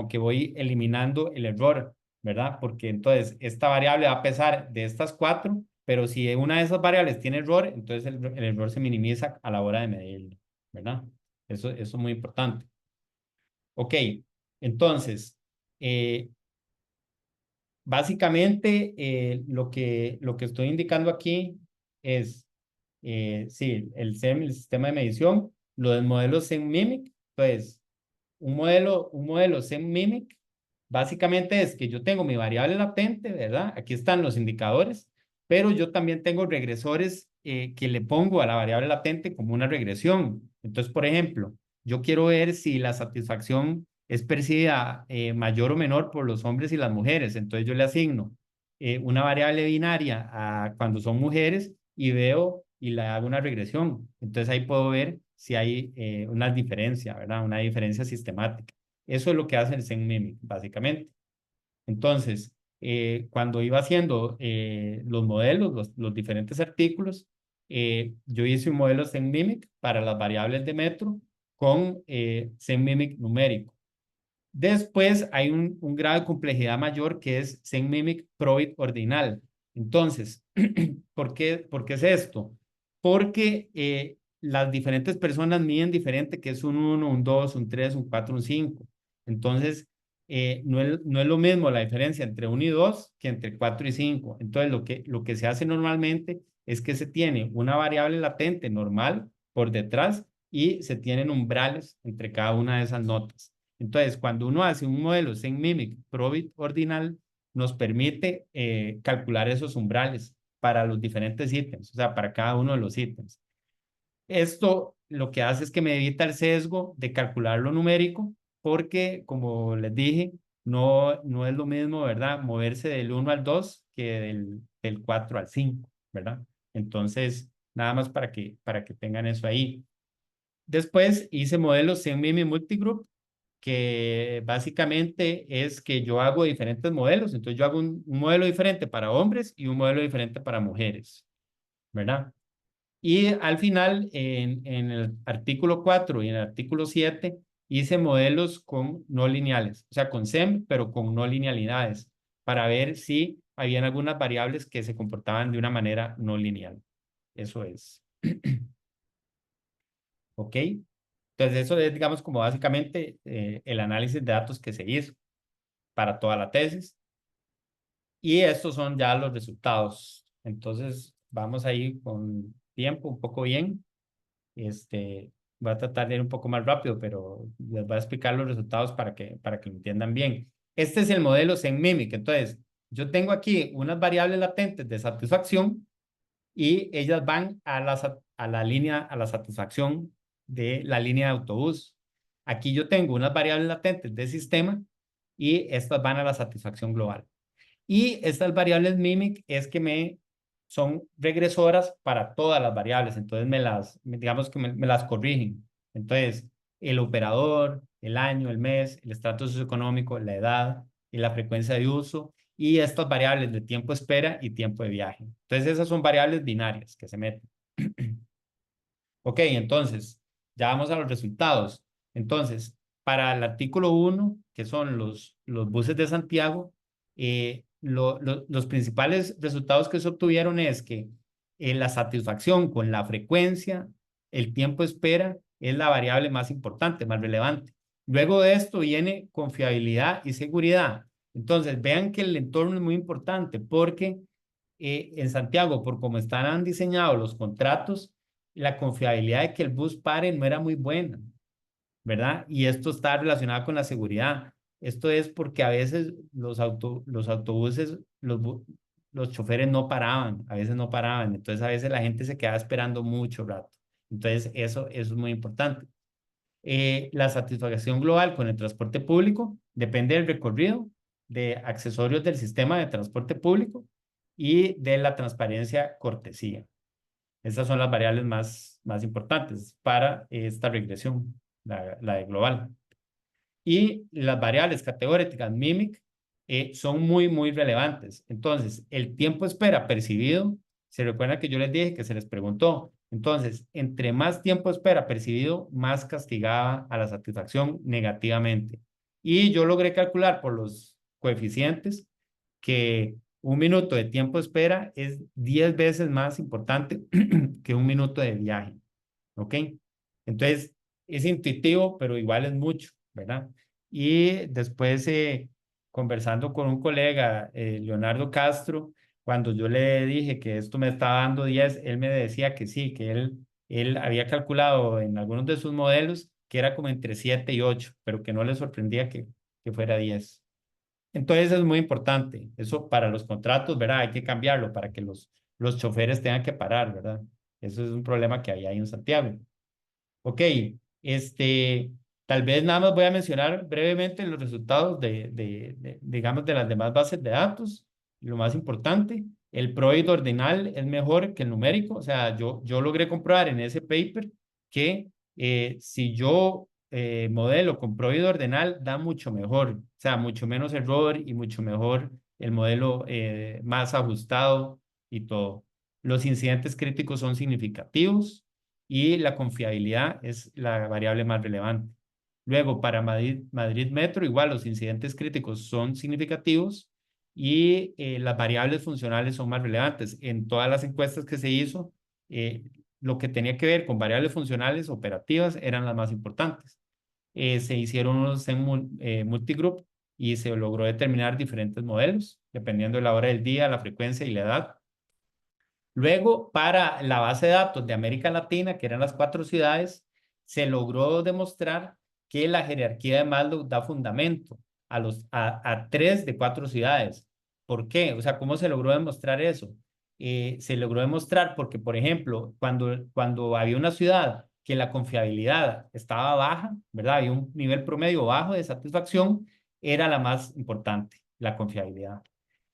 que voy eliminando el error, ¿verdad? Porque entonces esta variable va a pesar de estas 4, pero si una de esas variables tiene error, entonces el error se minimiza a la hora de medirlo, ¿verdad? Eso es muy importante. Ok, entonces, eh, básicamente lo que estoy indicando aquí es, sí, el SEM, el sistema de medición, lo del modelo SEM-MIMIC, pues un modelo SEM-MIMIC básicamente es que yo tengo mi variable latente, ¿verdad? Aquí están los indicadores, pero yo también tengo regresores que le pongo a la variable latente como una regresión. Entonces, por ejemplo, yo quiero ver si la satisfacción es percibida mayor o menor por los hombres y las mujeres. Entonces, yo le asigno una variable binaria a cuando son mujeres y veo y le hago una regresión. Entonces, ahí puedo ver si hay una diferencia, ¿verdad? Una diferencia sistemática. Eso es lo que hace el SEM-MIMIC, básicamente. Entonces, cuando iba haciendo los modelos, los diferentes artículos, yo hice un modelo SEM-MIMIC para las variables de metro con SEM-MIMIC numérico. Después hay un grado de complejidad mayor que es SEM-MIMIC Probit ordinal. Entonces, ¿por qué es esto? Porque las diferentes personas miden diferente, que es un 1, un 2, un 3, un 4, un 5. Entonces, no es lo mismo la diferencia entre 1 y 2 que entre 4 y 5. Entonces, lo que se hace normalmente es que se tiene una variable latente normal por detrás y se tienen umbrales entre cada una de esas notas. Entonces, cuando uno hace un modelo Zen-Mimic Probit ordinal, nos permite calcular esos umbrales para los diferentes ítems, o sea, para cada uno de los ítems. Esto lo que hace es que me evita el sesgo de calcular lo numérico, porque, como les dije, no es lo mismo, ¿verdad? Moverse del 1 al 2 que del 4 al 5, ¿verdad? Entonces, nada más para que tengan eso ahí. Después hice modelos Zen-Mimi Multigroup, que básicamente es que yo hago diferentes modelos. Entonces yo hago un modelo diferente para hombres y un modelo diferente para mujeres, ¿verdad? Y al final, en el artículo 4 y en el artículo 7 hice modelos con no lineales, o sea, con SEM, pero con no linealidades, para ver si habían algunas variables que se comportaban de una manera no lineal. Eso es. ¿Ok? Entonces, eso es, digamos, como básicamente el análisis de datos que se hizo para toda la tesis. Y estos son ya los resultados. Entonces, vamos ahí con tiempo, un poco bien. Voy a tratar de ir un poco más rápido, pero les voy a explicar los resultados para que lo entiendan bien. Este es el modelo Zen-Mimic. Entonces, yo tengo aquí unas variables latentes de satisfacción y ellas van a la línea, a la satisfacción de la línea de autobús. Aquí yo tengo unas variables latentes de sistema y estas van a la satisfacción global. Y estas variables mimic es que son regresoras para todas las variables, entonces digamos que me las corrigen. Entonces, el operador, el año, el mes, el estrato socioeconómico, la edad y la frecuencia de uso, y estas variables de tiempo de espera y tiempo de viaje. Entonces, esas son variables binarias que se meten. Ok, entonces, ya vamos a los resultados. Entonces, para el artículo 1, que son los buses de Santiago, los principales resultados que se obtuvieron es que la satisfacción con la frecuencia, el tiempo de espera, es la variable más importante, más relevante. Luego de esto viene confiabilidad y seguridad. Entonces, vean que el entorno es muy importante porque en Santiago, por cómo están diseñados los contratos, la confiabilidad de que el bus pare no era muy buena, ¿verdad? Y esto está relacionado con la seguridad. Esto es porque a veces los autobuses, los choferes no paraban, a veces no paraban, entonces a veces la gente se quedaba esperando mucho rato. Entonces eso es muy importante. La satisfacción global con el transporte público depende del recorrido, de accesorios del sistema de transporte público y de la transparencia cortesía. Estas son las variables más importantes para esta regresión, la de global. Y las variables categóricas MIMIC son muy relevantes. Entonces, el tiempo espera percibido, se recuerda que yo les dije que se les preguntó. Entonces, entre más tiempo espera percibido, más castigaba a la satisfacción negativamente. Y yo logré calcular por los coeficientes que un minuto de tiempo de espera es 10 veces más importante que un minuto de viaje. ¿Ok? Entonces, es intuitivo, pero igual es mucho, ¿verdad? Y después, conversando con un colega, Leonardo Castro, cuando yo le dije que esto me estaba dando 10, él me decía que sí, que él había calculado en algunos de sus modelos que era como entre 7 y 8, pero que no le sorprendía que fuera 10. Entonces es muy importante. Eso para los contratos, ¿verdad? Hay que cambiarlo para que los choferes tengan que parar, ¿verdad? Eso es un problema que hay ahí en Santiago. Ok, este, tal vez nada más voy a mencionar brevemente los resultados digamos, de las demás bases de datos. Lo más importante, el PROID ordinal es mejor que el numérico. O sea, yo logré comprobar en ese paper que si yo modelo con PROID ordinal, da mucho mejor. O sea, mucho menos error y mucho mejor el modelo más ajustado y todo. Los incidentes críticos son significativos y la confiabilidad es la variable más relevante. Luego, para Madrid Metro, igual los incidentes críticos son significativos y las variables funcionales son más relevantes. En todas las encuestas que se hizo, eh, lo que tenía que ver con variables funcionales operativas eran las más importantes. Se hicieron unos en multigroup y se logró determinar diferentes modelos, dependiendo de la hora del día, la frecuencia y la edad. Luego, para la base de datos de América Latina, que eran las 4 ciudades, se logró demostrar que la jerarquía de Maslow da fundamento a 3 de 4 ciudades. ¿Por qué? O sea, ¿cómo se logró demostrar eso? Se logró demostrar porque, por ejemplo, cuando había una ciudad que la confiabilidad estaba baja, ¿verdad? Había un nivel promedio bajo de satisfacción, era la más importante, la confiabilidad.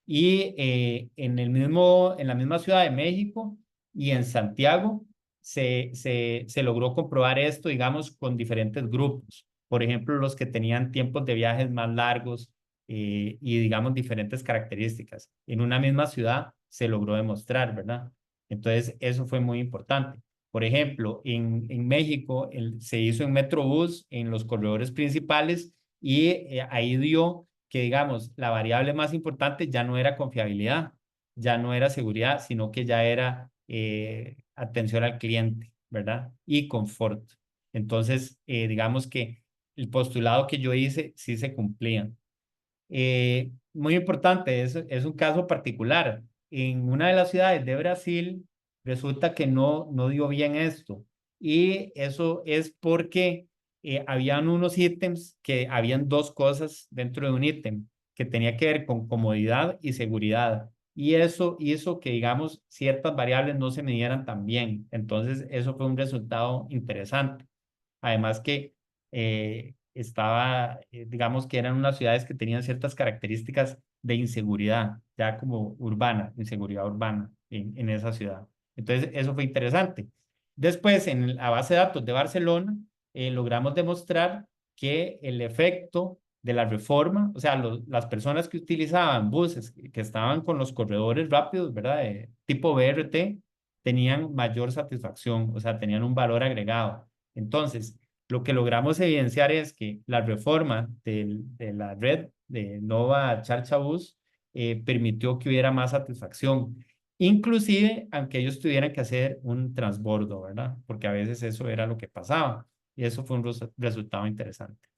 Y en la misma Ciudad de México y en Santiago se logró comprobar esto, digamos, con diferentes grupos. Por ejemplo, los que tenían tiempos de viajes más largos y, digamos, diferentes características. En una misma ciudad se logró demostrar, ¿verdad? Entonces, eso fue muy importante. Por ejemplo, en México se hizo en Metrobús, en los corredores principales, y ahí dio que, digamos, la variable más importante ya no era confiabilidad, ya no era seguridad, sino que ya era atención al cliente, ¿verdad? Y confort. Entonces, digamos que el postulado que yo hice sí se cumplía. Muy importante, es un caso particular. En una de las ciudades de Brasil, resulta que no dio bien esto. Y eso es porque habían unos ítems que habían dos cosas dentro de un ítem que tenía que ver con comodidad y seguridad. Y eso hizo que, digamos, ciertas variables no se midieran tan bien. Entonces, eso fue un resultado interesante. Además que digamos que eran unas ciudades que tenían ciertas características de inseguridad, ya como urbana, inseguridad urbana en esa ciudad. Entonces, eso fue interesante. Después, en la base de datos de Barcelona, logramos demostrar que el efecto de la reforma, o sea, las personas que utilizaban buses que estaban con los corredores rápidos, ¿verdad? Tipo BRT, tenían mayor satisfacción, o sea, tenían un valor agregado. Entonces, lo que logramos evidenciar es que la reforma de la red de Nova Charchabús permitió que hubiera más satisfacción, inclusive aunque ellos tuvieran que hacer un transbordo, ¿verdad? Porque a veces eso era lo que pasaba y eso fue un resultado interesante.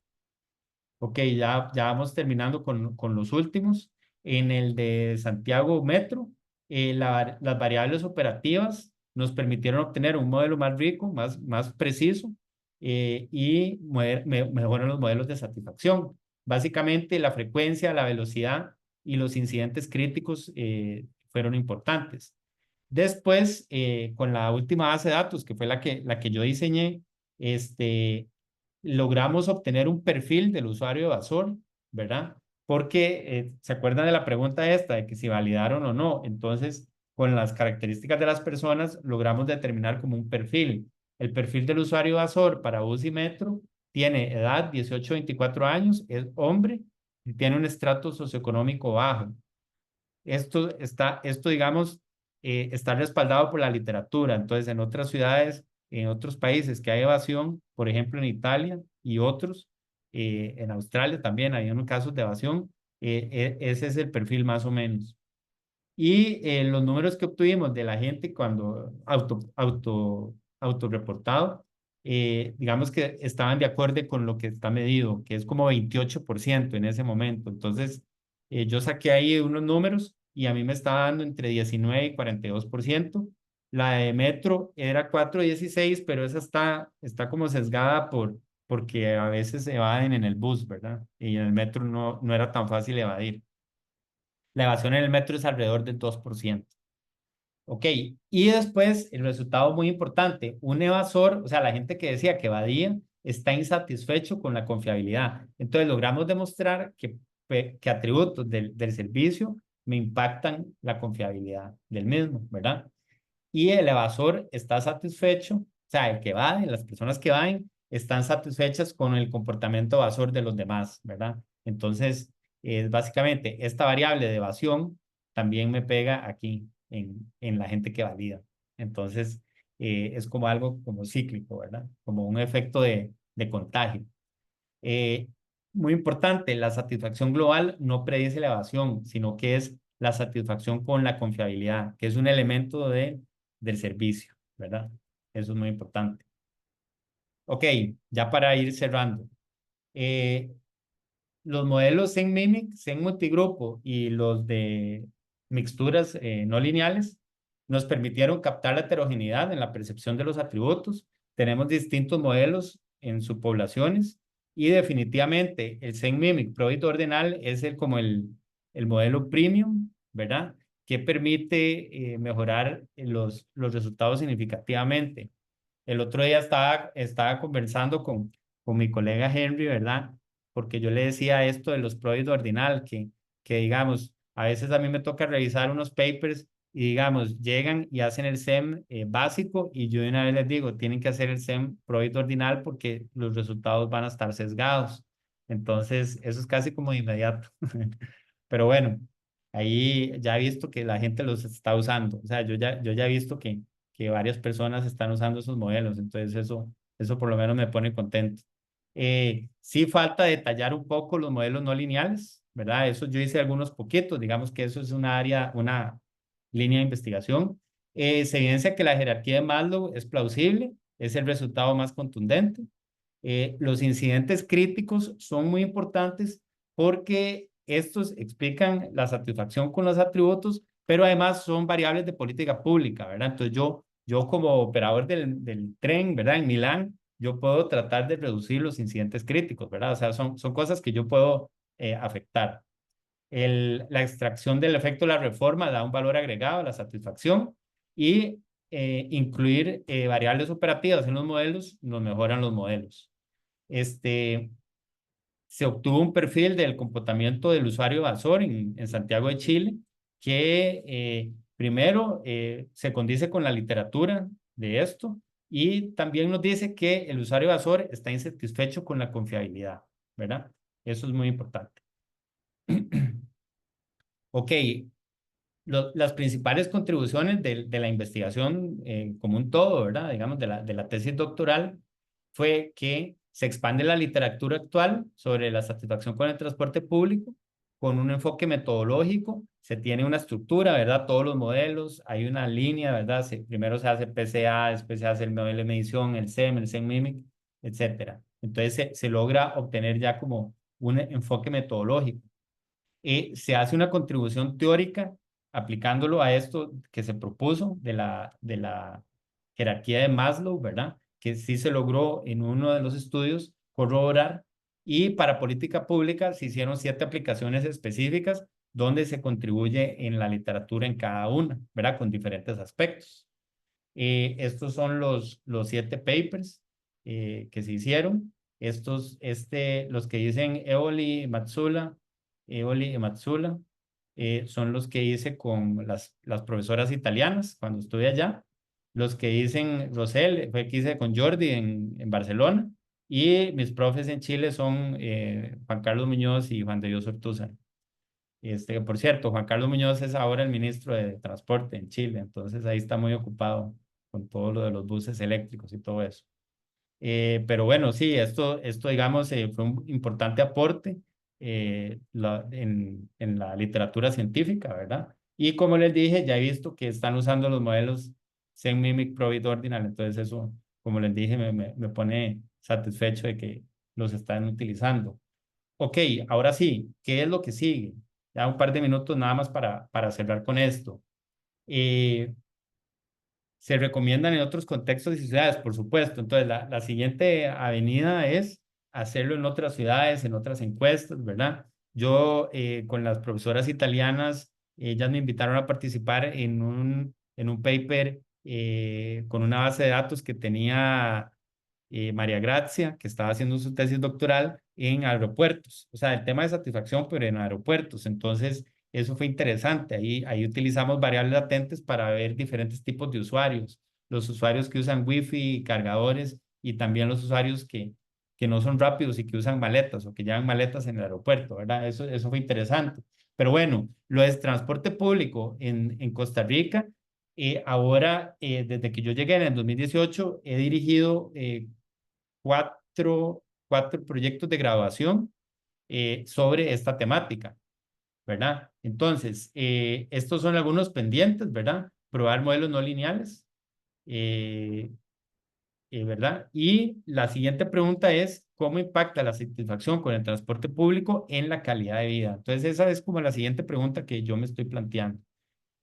Ok, ya vamos terminando con los últimos. En el de Santiago Metro, las variables operativas nos permitieron obtener un modelo más rico, más preciso y mejoran los modelos de satisfacción. Básicamente, la frecuencia, la velocidad y los incidentes críticos fueron importantes. Después, con la última base de datos, que fue la que yo diseñé, logramos obtener un perfil del usuario evasor, ¿verdad? Porque se acuerdan de la pregunta esta, de que si validaron o no. Entonces, con las características de las personas, logramos determinar como un perfil. El perfil del usuario evasor para bus y metro tiene edad 18 a 24 años, es hombre y tiene un estrato socioeconómico bajo. Esto, digamos, está respaldado por la literatura. Entonces, en otras ciudades, en otros países que hay evasión, por ejemplo, en Italia y otros, en Australia también hay unos casos de evasión, ese es el perfil más o menos. Y los números que obtuvimos de la gente cuando autorreportado, digamos que estaban de acuerdo con lo que está medido, que es como 28% en ese momento. Entonces, yo saqué ahí unos números y a mí me estaba dando entre 19 y 42%. La de Metro era 4,16, pero esa está como sesgada porque a veces se evaden en el bus, ¿verdad? Y en el Metro no era tan fácil evadir. La evasión en el metro es alrededor del 2%. Ok, y después el resultado muy importante, un evasor, o sea, la gente que decía que evadía, está insatisfecho con la confiabilidad. Entonces logramos demostrar que atributos del servicio me impactan la confiabilidad del mismo, ¿verdad? Y el evasor está satisfecho, o sea, el que evade, las personas que evaden, están satisfechas con el comportamiento evasor de los demás, ¿verdad? Entonces, básicamente, esta variable de evasión también me pega aquí en la gente que valida. Entonces, es como algo como cíclico, ¿verdad? Como un efecto de contagio. muy importante, la satisfacción global no predice la evasión, sino que es la satisfacción con la confiabilidad, que es un elemento del servicio, ¿verdad? Eso es muy importante. Ok, ya para ir cerrando. Eh, los modelos Zen Mimic, Zen Multigrupo y los de mixturas no lineales nos permitieron captar la heterogeneidad en la percepción de los atributos. Tenemos distintos modelos en subpoblaciones y definitivamente el Zen Mimic Probit Ordinal es como el modelo premium, ¿verdad? Que permite mejorar los resultados significativamente. El otro día estaba conversando con mi colega Henry, ¿verdad? Porque yo le decía esto de los Probit Ordinal, que digamos, a veces a mí me toca revisar unos papers y digamos, llegan y hacen el SEM básico y yo de una vez les digo, tienen que hacer el SEM Probit Ordinal porque los resultados van a estar sesgados. Entonces, eso es casi como de inmediato. Pero bueno, ahí ya he visto que la gente los está usando. O sea, yo ya he visto que varias personas están usando esos modelos, entonces eso por lo menos me pone contento. Sí falta detallar un poco los modelos no lineales, ¿verdad? Eso yo hice algunos poquitos, digamos que eso es una línea de investigación. Se evidencia que la jerarquía de Maslow es plausible, es el resultado más contundente. Los incidentes críticos son muy importantes porque estos explican la satisfacción con los atributos, pero además son variables de política pública, ¿verdad? Entonces yo como operador del tren, ¿verdad? En Milán, yo puedo tratar de reducir los incidentes críticos, ¿verdad? O sea, son cosas que yo puedo afectar. La extracción del efecto de la reforma da un valor agregado a la satisfacción y incluir variables operativas en los modelos nos mejoran los modelos. Este, se obtuvo un perfil del comportamiento del usuario evasor en Santiago de Chile, que primero se condice con la literatura de esto y también nos dice que el usuario evasor está insatisfecho con la confiabilidad, ¿verdad? Eso es muy importante. Ok, las principales contribuciones de la investigación como un todo, ¿verdad? Digamos, de la tesis doctoral, fue que se expande la literatura actual sobre la satisfacción con el transporte público, con un enfoque metodológico, se tiene una estructura, ¿verdad? Todos los modelos, hay una línea, ¿verdad? Primero se hace PCA, después se hace el modelo de medición, el SEM, el SEM Mimic, etcétera. Entonces se logra obtener ya como un enfoque metodológico se hace una contribución teórica aplicándolo a esto que se propuso de la jerarquía de Maslow, ¿verdad? Que sí se logró en uno de los estudios corroborar. Y para política pública se hicieron 7 aplicaciones específicas donde se contribuye en la literatura en cada una, ¿verdad? Con diferentes aspectos. Estos son los 7 papers que se hicieron. Los que dicen Eoli y Matsula, son los que hice con las profesoras italianas cuando estuve allá. Los que dicen Rosel fue que hice con Jordi en Barcelona. Y mis profes en Chile son Juan Carlos Muñoz y Juan de Dios Ortúzar. Por cierto, Juan Carlos Muñoz es ahora el ministro de Transporte en Chile, entonces ahí está muy ocupado con todo lo de los buses eléctricos y todo eso. Pero bueno, sí, esto digamos, fue un importante aporte en la literatura científica, ¿verdad? Y como les dije, ya he visto que están usando los modelos Zen Mimic Probit Ordinal, entonces eso, como les dije, me pone satisfecho de que los están utilizando. Ok, ahora sí, ¿qué es lo que sigue? Ya un par de minutos nada más para cerrar con esto. Eh, Se recomiendan en otros contextos y ciudades, por supuesto. Entonces, la siguiente avenida es hacerlo en otras ciudades, en otras encuestas, ¿verdad? Yo con las profesoras italianas, ellas me invitaron a participar en un paper con una base de datos que tenía María Grazia, que estaba haciendo su tesis doctoral en aeropuertos, o sea, el tema de satisfacción, pero en aeropuertos. Entonces, eso fue interesante. Ahí utilizamos variables latentes para ver diferentes tipos de usuarios, los usuarios que usan Wi-Fi y cargadores y también los usuarios que no son rápidos y que usan maletas o que llevan maletas en el aeropuerto, ¿verdad? Eso fue interesante. Pero bueno, lo de transporte público en Costa Rica, ahora, desde que yo llegué en el 2018, he dirigido cuatro proyectos de graduación sobre esta temática, ¿verdad? Entonces, estos son algunos pendientes, ¿verdad? Probar modelos no lineales, eh, ¿verdad? Y la siguiente pregunta es, ¿cómo impacta la satisfacción con el transporte público en la calidad de vida? Entonces, esa es como la siguiente pregunta que yo me estoy planteando.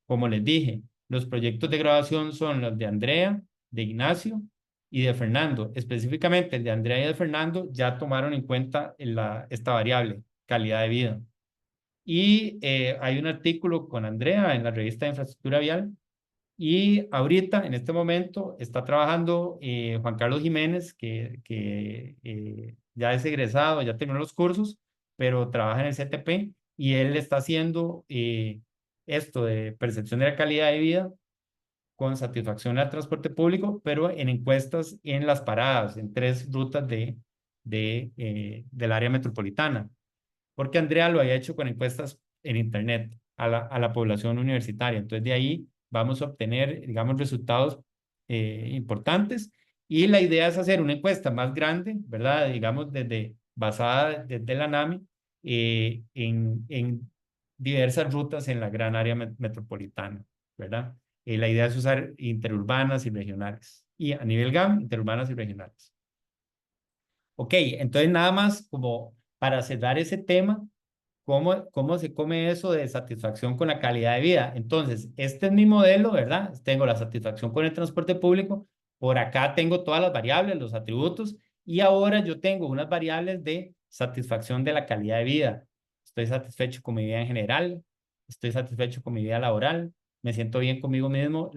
Como les dije, los proyectos de grabación son los de Andrea, de Ignacio y de Fernando. Específicamente, el de Andrea y de Fernando ya tomaron en cuenta esta variable, calidad de vida. Y hay un artículo con Andrea en la revista de Infraestructura Vial. Y ahorita, en este momento, está trabajando Juan Carlos Jiménez, que ya es egresado, ya terminó los cursos, pero trabaja en el CTP y él está haciendo esto de percepción de la calidad de vida con satisfacción al transporte público, pero en encuestas en las paradas, en 3 rutas del área metropolitana, porque Andrea lo había hecho con encuestas en Internet a la población universitaria. Entonces, de ahí vamos a obtener, digamos, resultados importantes. Y la idea es hacer una encuesta más grande, ¿verdad? Digamos, basada desde la NAMI, en diversas rutas en la gran área metropolitana, ¿verdad? La idea es usar interurbanas y regionales. Y a nivel GAM, interurbanas y regionales. Ok, entonces nada más como para cerrar ese tema, ¿cómo se come eso de satisfacción con la calidad de vida? Entonces, este es mi modelo, ¿verdad? Tengo la satisfacción con el transporte público, por acá tengo todas las variables, los atributos, y ahora yo tengo unas variables de satisfacción de la calidad de vida. Estoy satisfecho con mi vida en general, estoy satisfecho con mi vida laboral, me siento bien conmigo mismo,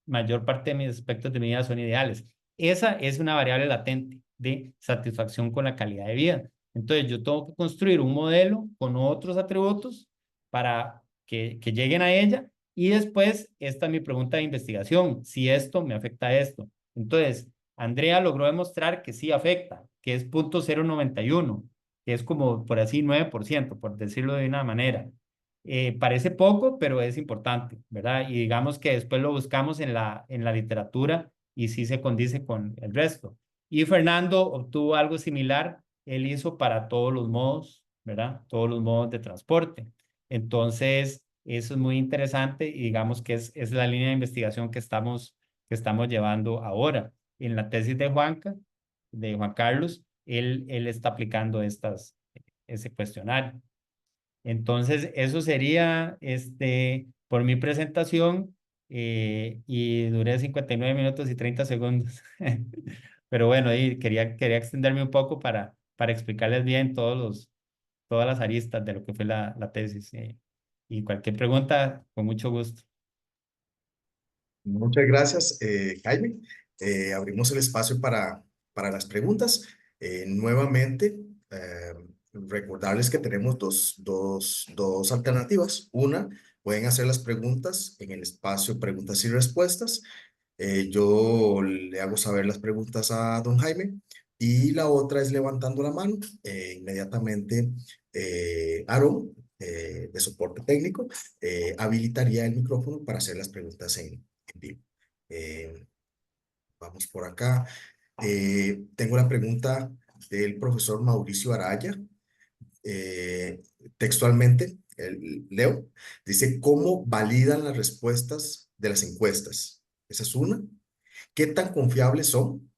mayor parte de mis aspectos de mi vida son ideales. Esa es una variable latente de satisfacción con la calidad de vida. Entonces, yo tengo que construir un modelo con otros atributos para que lleguen a ella. Y después, esta es mi pregunta de investigación, si esto me afecta a esto. Entonces, Andrea logró demostrar que sí afecta, que es 0.091, que es como, por así, 9%, por decirlo de una manera. Parece poco, pero es importante, ¿verdad? Y digamos que después lo buscamos en la literatura y sí se condice con el resto. Y Fernando obtuvo algo similar, él hizo para todos los modos, ¿verdad? Todos los modos de transporte. Entonces, eso es muy interesante y digamos que es la línea de investigación que estamos llevando ahora. En la tesis de Juan Carlos, él está aplicando ese cuestionario. Entonces, eso sería por mi presentación y duré 59 minutos y 30 segundos. Pero bueno, y quería extenderme un poco para explicarles bien todas las aristas de lo que fue la tesis. Y cualquier pregunta, con mucho gusto. Muchas gracias, Jaime. Abrimos el espacio para las preguntas. Nuevamente, recordarles que tenemos dos alternativas. Una, pueden hacer las preguntas en el espacio preguntas y respuestas. Yo le hago saber las preguntas a don Jaime. Y la otra es levantando la mano. Inmediatamente, Aaron, de soporte técnico, habilitaría el micrófono para hacer las preguntas en vivo. Eh, Vamos por acá. Tengo la pregunta del profesor Mauricio Araya. Eh, Textualmente, leo, dice, ¿cómo validan las respuestas de las encuestas? Esa es una. ¿Qué tan confiables son?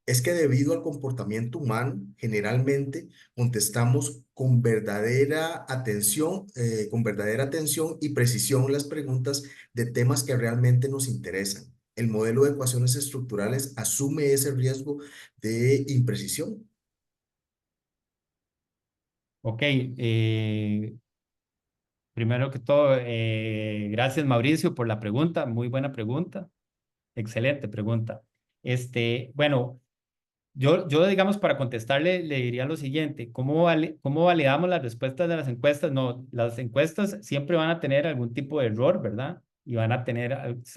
Es que debido al comportamiento humano, generalmente contestamos con verdadera atención y precisión las preguntas de temas que realmente nos interesan. El modelo de ecuaciones estructurales asume ese riesgo de imprecisión. Ok, primero que todo, gracias Mauricio por la pregunta, muy buena pregunta, excelente pregunta. Bueno, yo, digamos, para contestarle, le diría lo siguiente, ¿cómo validamos las respuestas de las encuestas? No, las encuestas siempre van a tener algún tipo de error, ¿verdad? Y van a tener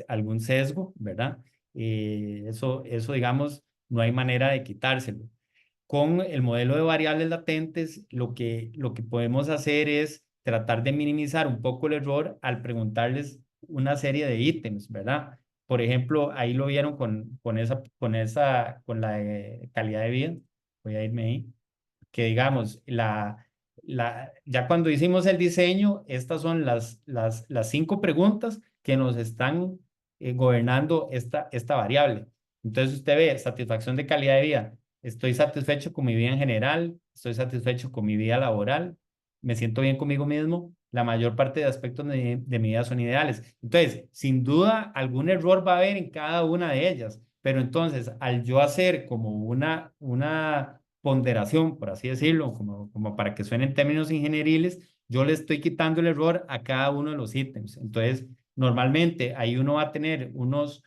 algún sesgo, ¿verdad? Eso, digamos, no hay manera de quitárselo. Con el modelo de variables latentes, lo que podemos hacer es tratar de minimizar un poco el error al preguntarles una serie de ítems, ¿verdad? Por ejemplo, ahí lo vieron con la calidad de vida. Voy a irme ahí. que digamos, ya cuando hicimos el diseño, estas son las 5 preguntas que nos están gobernando esta variable. Entonces usted ve satisfacción de calidad de vida. Estoy satisfecho con mi vida en general, estoy satisfecho con mi vida laboral, me siento bien conmigo mismo. La mayor parte de aspectos de mi vida son ideales. Entonces, sin duda, algún error va a haber en cada una de ellas. Pero entonces, al yo hacer como una ponderación, por así decirlo, como para que suenen términos ingenieriles, yo le estoy quitando el error a cada uno de los ítems. Entonces, normalmente ahí uno va a tener unos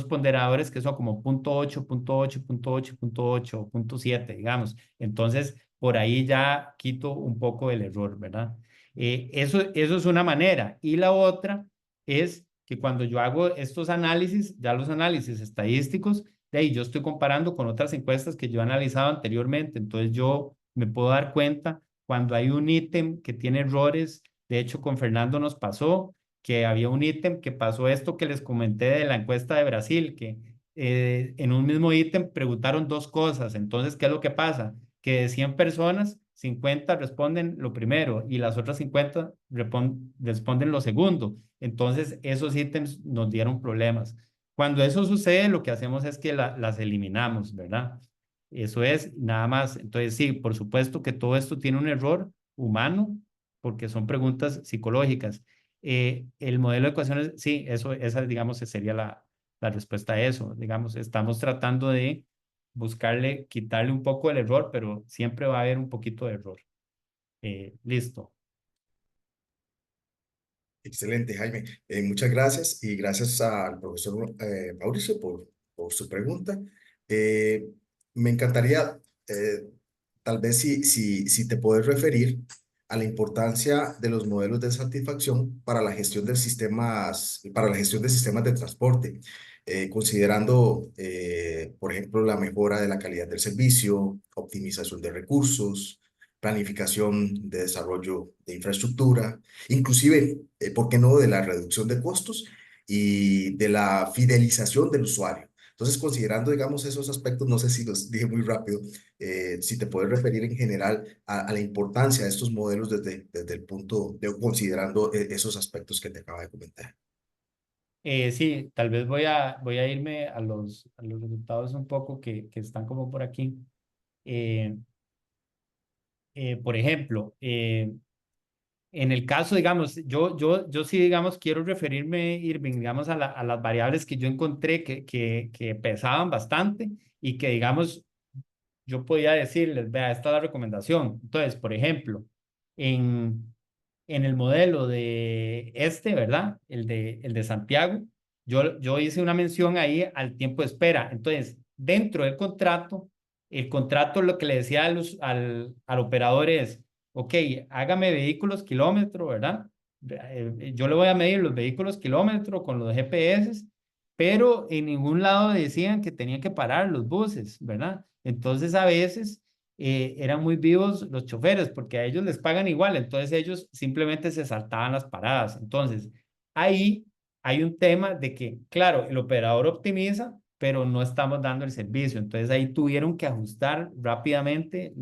ponderadores que son como punto 8, punto 8, punto 8, punto 8, punto 7, digamos. Entonces, por ahí ya quito un poco el error, ¿verdad? Eso es una manera. Y la otra es que cuando yo hago estos análisis, ya los análisis estadísticos, de ahí yo estoy comparando con otras encuestas que yo he analizado anteriormente. Entonces yo me puedo dar cuenta cuando hay un ítem que tiene errores. De hecho, con Fernando nos pasó que había un ítem que pasó esto que les comenté de la encuesta de Brasil, que en un mismo ítem preguntaron 2 cosas. Entonces, ¿qué es lo que pasa? Que de 100 personas, 50 responden lo primero y las otras 50 responden lo segundo. Entonces, esos ítems nos dieron problemas. Cuando eso sucede, lo que hacemos es que las eliminamos, ¿verdad? Eso es nada más. Entonces, sí, por supuesto que todo esto tiene un error humano porque son preguntas psicológicas. El modelo de ecuaciones, sí, esa, digamos, sería la respuesta a eso. Digamos, estamos tratando de buscarle, quitarle un poco el error, pero siempre va a haber un poquito de error. Listo. Excelente, Jaime. Muchas gracias y gracias al profesor Mauricio por su pregunta. Eh, Me encantaría, tal vez si te puedes referir a la importancia de los modelos de satisfacción para la gestión para la gestión de sistemas de transporte, considerando, por ejemplo, la mejora de la calidad del servicio, optimización de recursos, planificación de desarrollo de infraestructura, inclusive, ¿por qué no?, de la reducción de costos y de la fidelización del usuario. Entonces, considerando, digamos, esos aspectos, no sé si los dije muy rápido, si te puedes referir en general a la importancia de estos modelos desde el punto de considerando esos aspectos que te acaba de comentar. Sí, tal vez voy a irme a los resultados un poco que están como por aquí. Eh, por ejemplo, en el caso, digamos, yo sí, digamos, quiero referirme, Irving, digamos, a las variables que yo encontré que pesaban bastante y que, digamos, yo podía decirles, vea, esta es la recomendación. Entonces, por ejemplo, en, en el modelo de ¿verdad? El de Santiago, yo hice una mención ahí al tiempo de espera. Entonces, dentro del contrato, el contrato lo que le decía al operador es, ok, hágame vehículos kilómetro, ¿verdad? Yo le voy a medir los vehículos kilómetro con los GPS, pero en ningún lado decían que tenían que parar los buses, ¿verdad? Entonces, a veces eran muy vivos los choferes porque a ellos les pagan igual, entonces ellos simplemente se saltaban las paradas. Entonces, ahí hay un tema de que, claro, el operador optimiza, pero no estamos dando el servicio. Entonces ahí tuvieron que ajustar rápidamente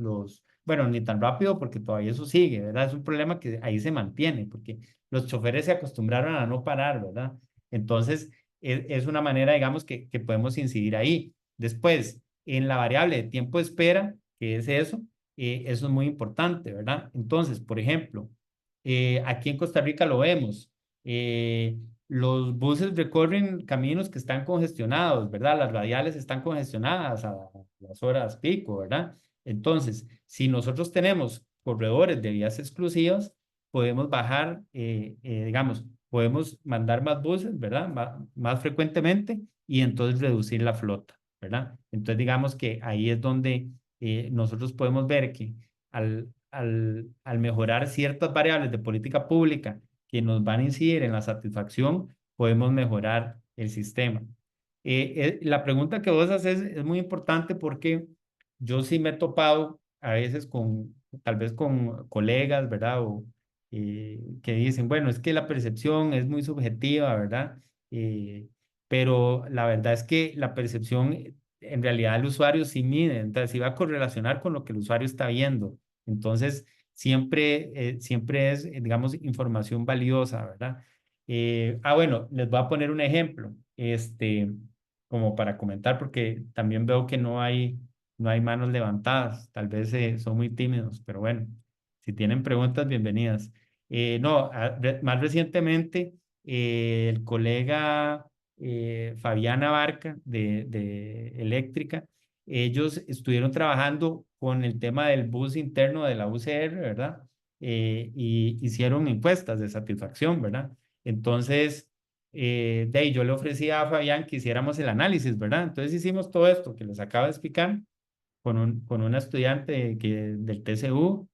bueno, ni tan rápido porque todavía eso sigue, ¿verdad? Es un problema que ahí se mantiene porque los choferes se acostumbraron a no parar, ¿verdad? Entonces, es una manera, digamos, que podemos incidir ahí. Después, en la variable de tiempo de espera, que es eso es muy importante, ¿verdad? Entonces, por ejemplo, aquí en Costa Rica lo vemos. Los buses recorren caminos que están congestionados, ¿verdad? Las radiales están congestionadas a las horas pico, ¿verdad? Entonces, si nosotros tenemos corredores de vías exclusivas, podemos bajar, digamos, podemos mandar más buses, ¿verdad? Más frecuentemente y entonces reducir la flota, ¿verdad? Entonces, digamos que ahí es donde nosotros podemos ver que al mejorar ciertas variables de política pública que nos van a incidir en la satisfacción, podemos mejorar el sistema. La pregunta que vos haces es muy importante porque yo sí me he topado a veces tal vez con colegas, ¿verdad? Que dicen, bueno, es que la percepción es muy subjetiva, ¿verdad? Pero la verdad es que la percepción en realidad el usuario sí mide, entonces sí va a correlacionar con lo que el usuario está viendo. Entonces, siempre es, digamos, información valiosa, ¿verdad? Bueno, les voy a poner un ejemplo, como para comentar, porque también veo que no hay manos levantadas, tal vez son muy tímidos, pero bueno, si tienen preguntas, bienvenidas. No, más recientemente, el colega Fabián Abarca de Eléctrica, ellos estuvieron trabajando con el tema del bus interno de la UCR, ¿verdad? Y hicieron encuestas de satisfacción, ¿verdad? Entonces, de ahí yo le ofrecí a Fabián que hiciéramos el análisis, ¿verdad? Entonces hicimos todo esto que les acabo de explicar con una estudiante del TCU,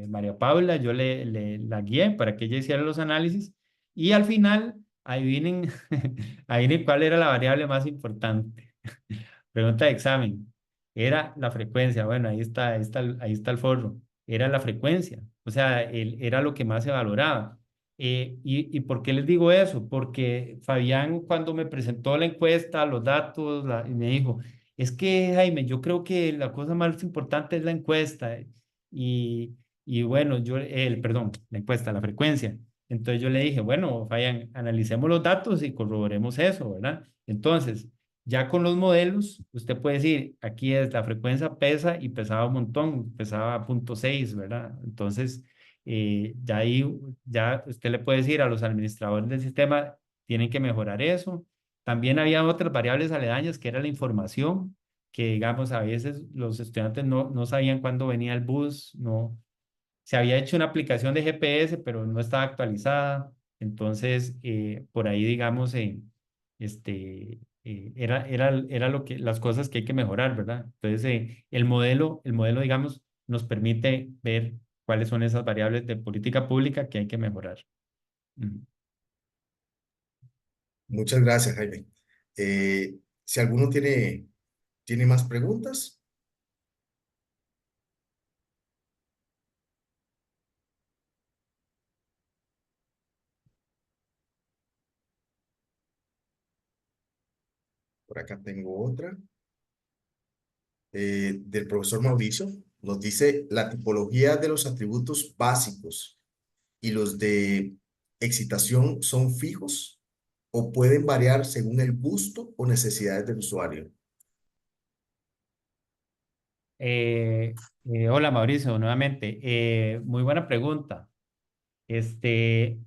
María Paula, yo la guié para que ella hiciera los análisis y al final, adivinen, adivinen cuál era la variable más importante. Pregunta de examen. Era la frecuencia. Bueno, ahí está el forro. Era la frecuencia. O sea, era lo que más se valoraba. ¿Y por qué les digo eso? Porque Fabián, cuando me presentó la encuesta, los datos, y me dijo, es que, Jaime, yo creo que la cosa más importante es la encuesta. Y, y bueno, perdón, la encuesta, la frecuencia. Entonces yo le dije, bueno, Fabián, analicemos los datos y corroboremos eso, ¿verdad? Entonces, ya con los modelos, usted puede decir, aquí es la frecuencia pesa y pesaba un montón, pesaba 0,6, ¿verdad? Entonces, ya ahí, ya usted le puede decir a los administradores del sistema, tienen que mejorar eso. También había otras variables aledañas que era la información, que digamos, a veces los estudiantes no sabían cuándo venía el bus, no, se había hecho una aplicación de GPS, pero no estaba actualizada. Entonces, por ahí, digamos, era las cosas que hay que mejorar, ¿verdad? Entonces, el modelo, digamos, nos permite ver cuáles son esas variables de política pública que hay que mejorar. Ujú. Muchas gracias, Jaime. Si alguno tiene más preguntas, por acá tengo otra. Del profesor Mauricio. Nos dice la tipología de los atributos básicos y los de excitación son fijos o pueden variar según el gusto o necesidades del usuario. Hola, Mauricio, nuevamente. Muy buena pregunta. Este,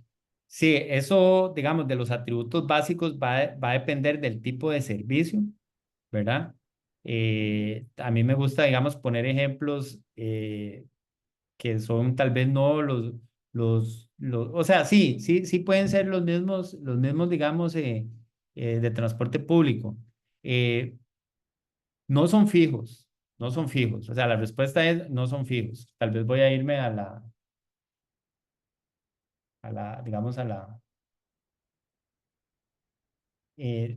sí, eso, digamos, de los atributos básicos va a depender del tipo de servicio, ¿verdad? A mí me gusta, digamos, poner ejemplos que son tal vez no o sea, sí pueden ser los mismos, digamos, de transporte público. Eh, no son fijos, no son fijos. O sea, la respuesta es no son fijos. Tal vez voy a irme digamos,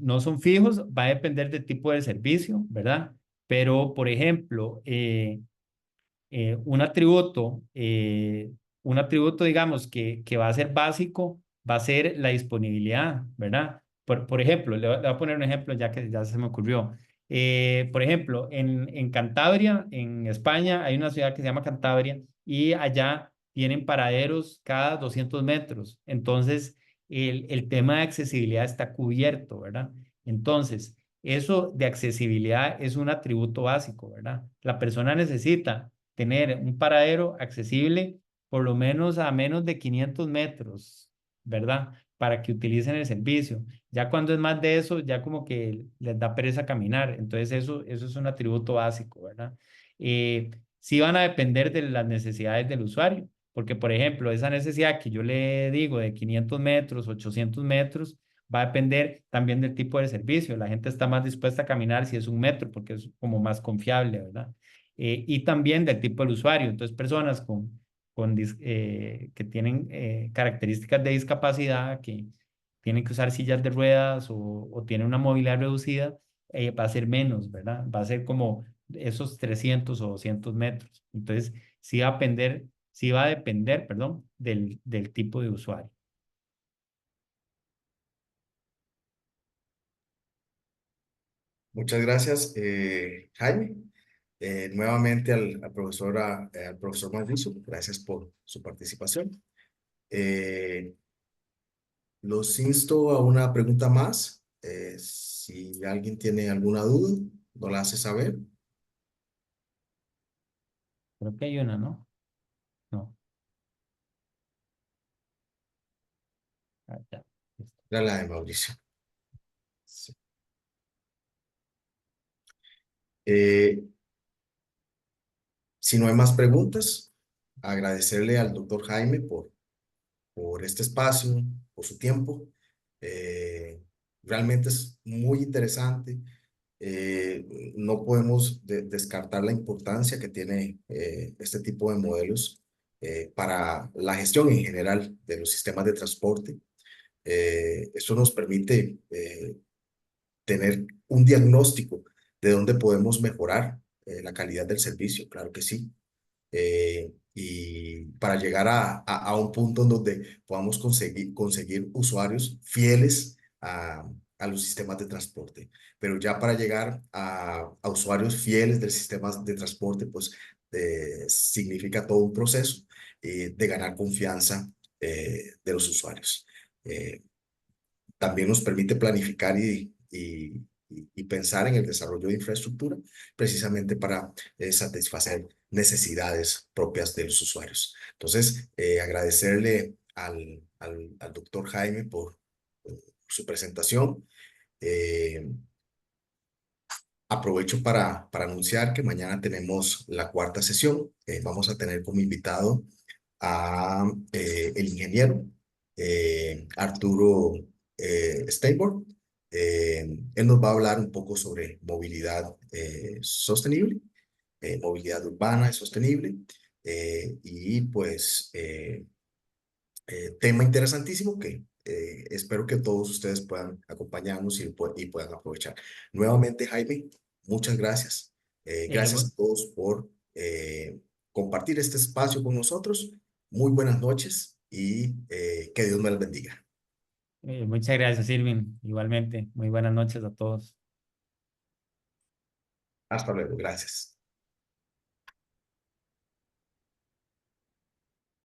no son fijos, va a depender del tipo de servicio, ¿verdad? Pero, por ejemplo, un atributo, digamos, que va a ser básico, va a ser la disponibilidad, ¿verdad? Por ejemplo, le voy a poner un ejemplo ya que ya se me ocurrió. Por ejemplo, en Cantabria, en España, hay una ciudad que se llama Cantabria y allá tienen paraderos cada 200 metros. Entonces, el tema de accesibilidad está cubierto, ¿verdad? Entonces, eso de accesibilidad es un atributo básico, ¿verdad? La persona necesita tener un paradero accesible por lo menos a menos de 500 metros, ¿verdad? Para que utilicen el servicio. Ya cuando es más de eso, ya como que les da pereza caminar. Entonces eso es un atributo básico, ¿verdad? Sí van a depender de las necesidades del usuario, porque por ejemplo, esa necesidad que yo le digo de 500 metros, 800 metros, va a depender también del tipo de servicio. La gente está más dispuesta a caminar si es un metro, porque es como más confiable, ¿verdad? Y también del tipo del usuario. Entonces, personas que tienen características de discapacidad, que tienen que usar sillas de ruedas o tienen una movilidad reducida, va a ser menos, ¿verdad? Va a ser como esos 300 o 200 metros. Entonces, sí va a depender, perdón, del tipo de usuario. Muchas gracias, Jaime. Nuevamente al profesor Mauricio, gracias por su participación. Eh, los insto a una pregunta más. Si alguien tiene alguna duda, no la hace saber. Creo que hay una, ¿no? No. Ah, ya. Listo. Era la de Mauricio. Sí. Eh, si no hay más preguntas, agradecerle al doctor Jaime por este espacio, por su tiempo. Realmente es muy interesante. No podemos descartar la importancia que tiene este tipo de modelos para la gestión en general de los sistemas de transporte. Eso nos permite tener un diagnóstico de dónde podemos mejorar la calidad del servicio, claro que sí, y para llegar a un punto en donde podamos conseguir usuarios fieles a los sistemas de transporte. Pero ya para llegar a usuarios fieles del sistema de transporte, pues significa todo un proceso de ganar confianza de los usuarios. Eh, También nos permite planificar y pensar en el desarrollo de infraestructura precisamente para satisfacer necesidades propias de los usuarios. Entonces, agradecerle al doctor Jaime por su presentación. Eh, Aprovecho para anunciar que mañana tenemos la cuarta sesión. Vamos a tener como invitado a el ingeniero Arturo Steinborg. Él nos va a hablar un poco sobre movilidad sostenible, movilidad urbana y sostenible, y pues tema interesantísimo que espero que todos ustedes puedan acompañarnos y puedan aprovechar. Nuevamente, Jaime, muchas gracias. Gracias Bu- a todos por compartir este espacio con nosotros. Muy buenas noches y que Dios me los bendiga. Muchas gracias, Irving. Igualmente, muy buenas noches a todos. Hasta luego. Gracias.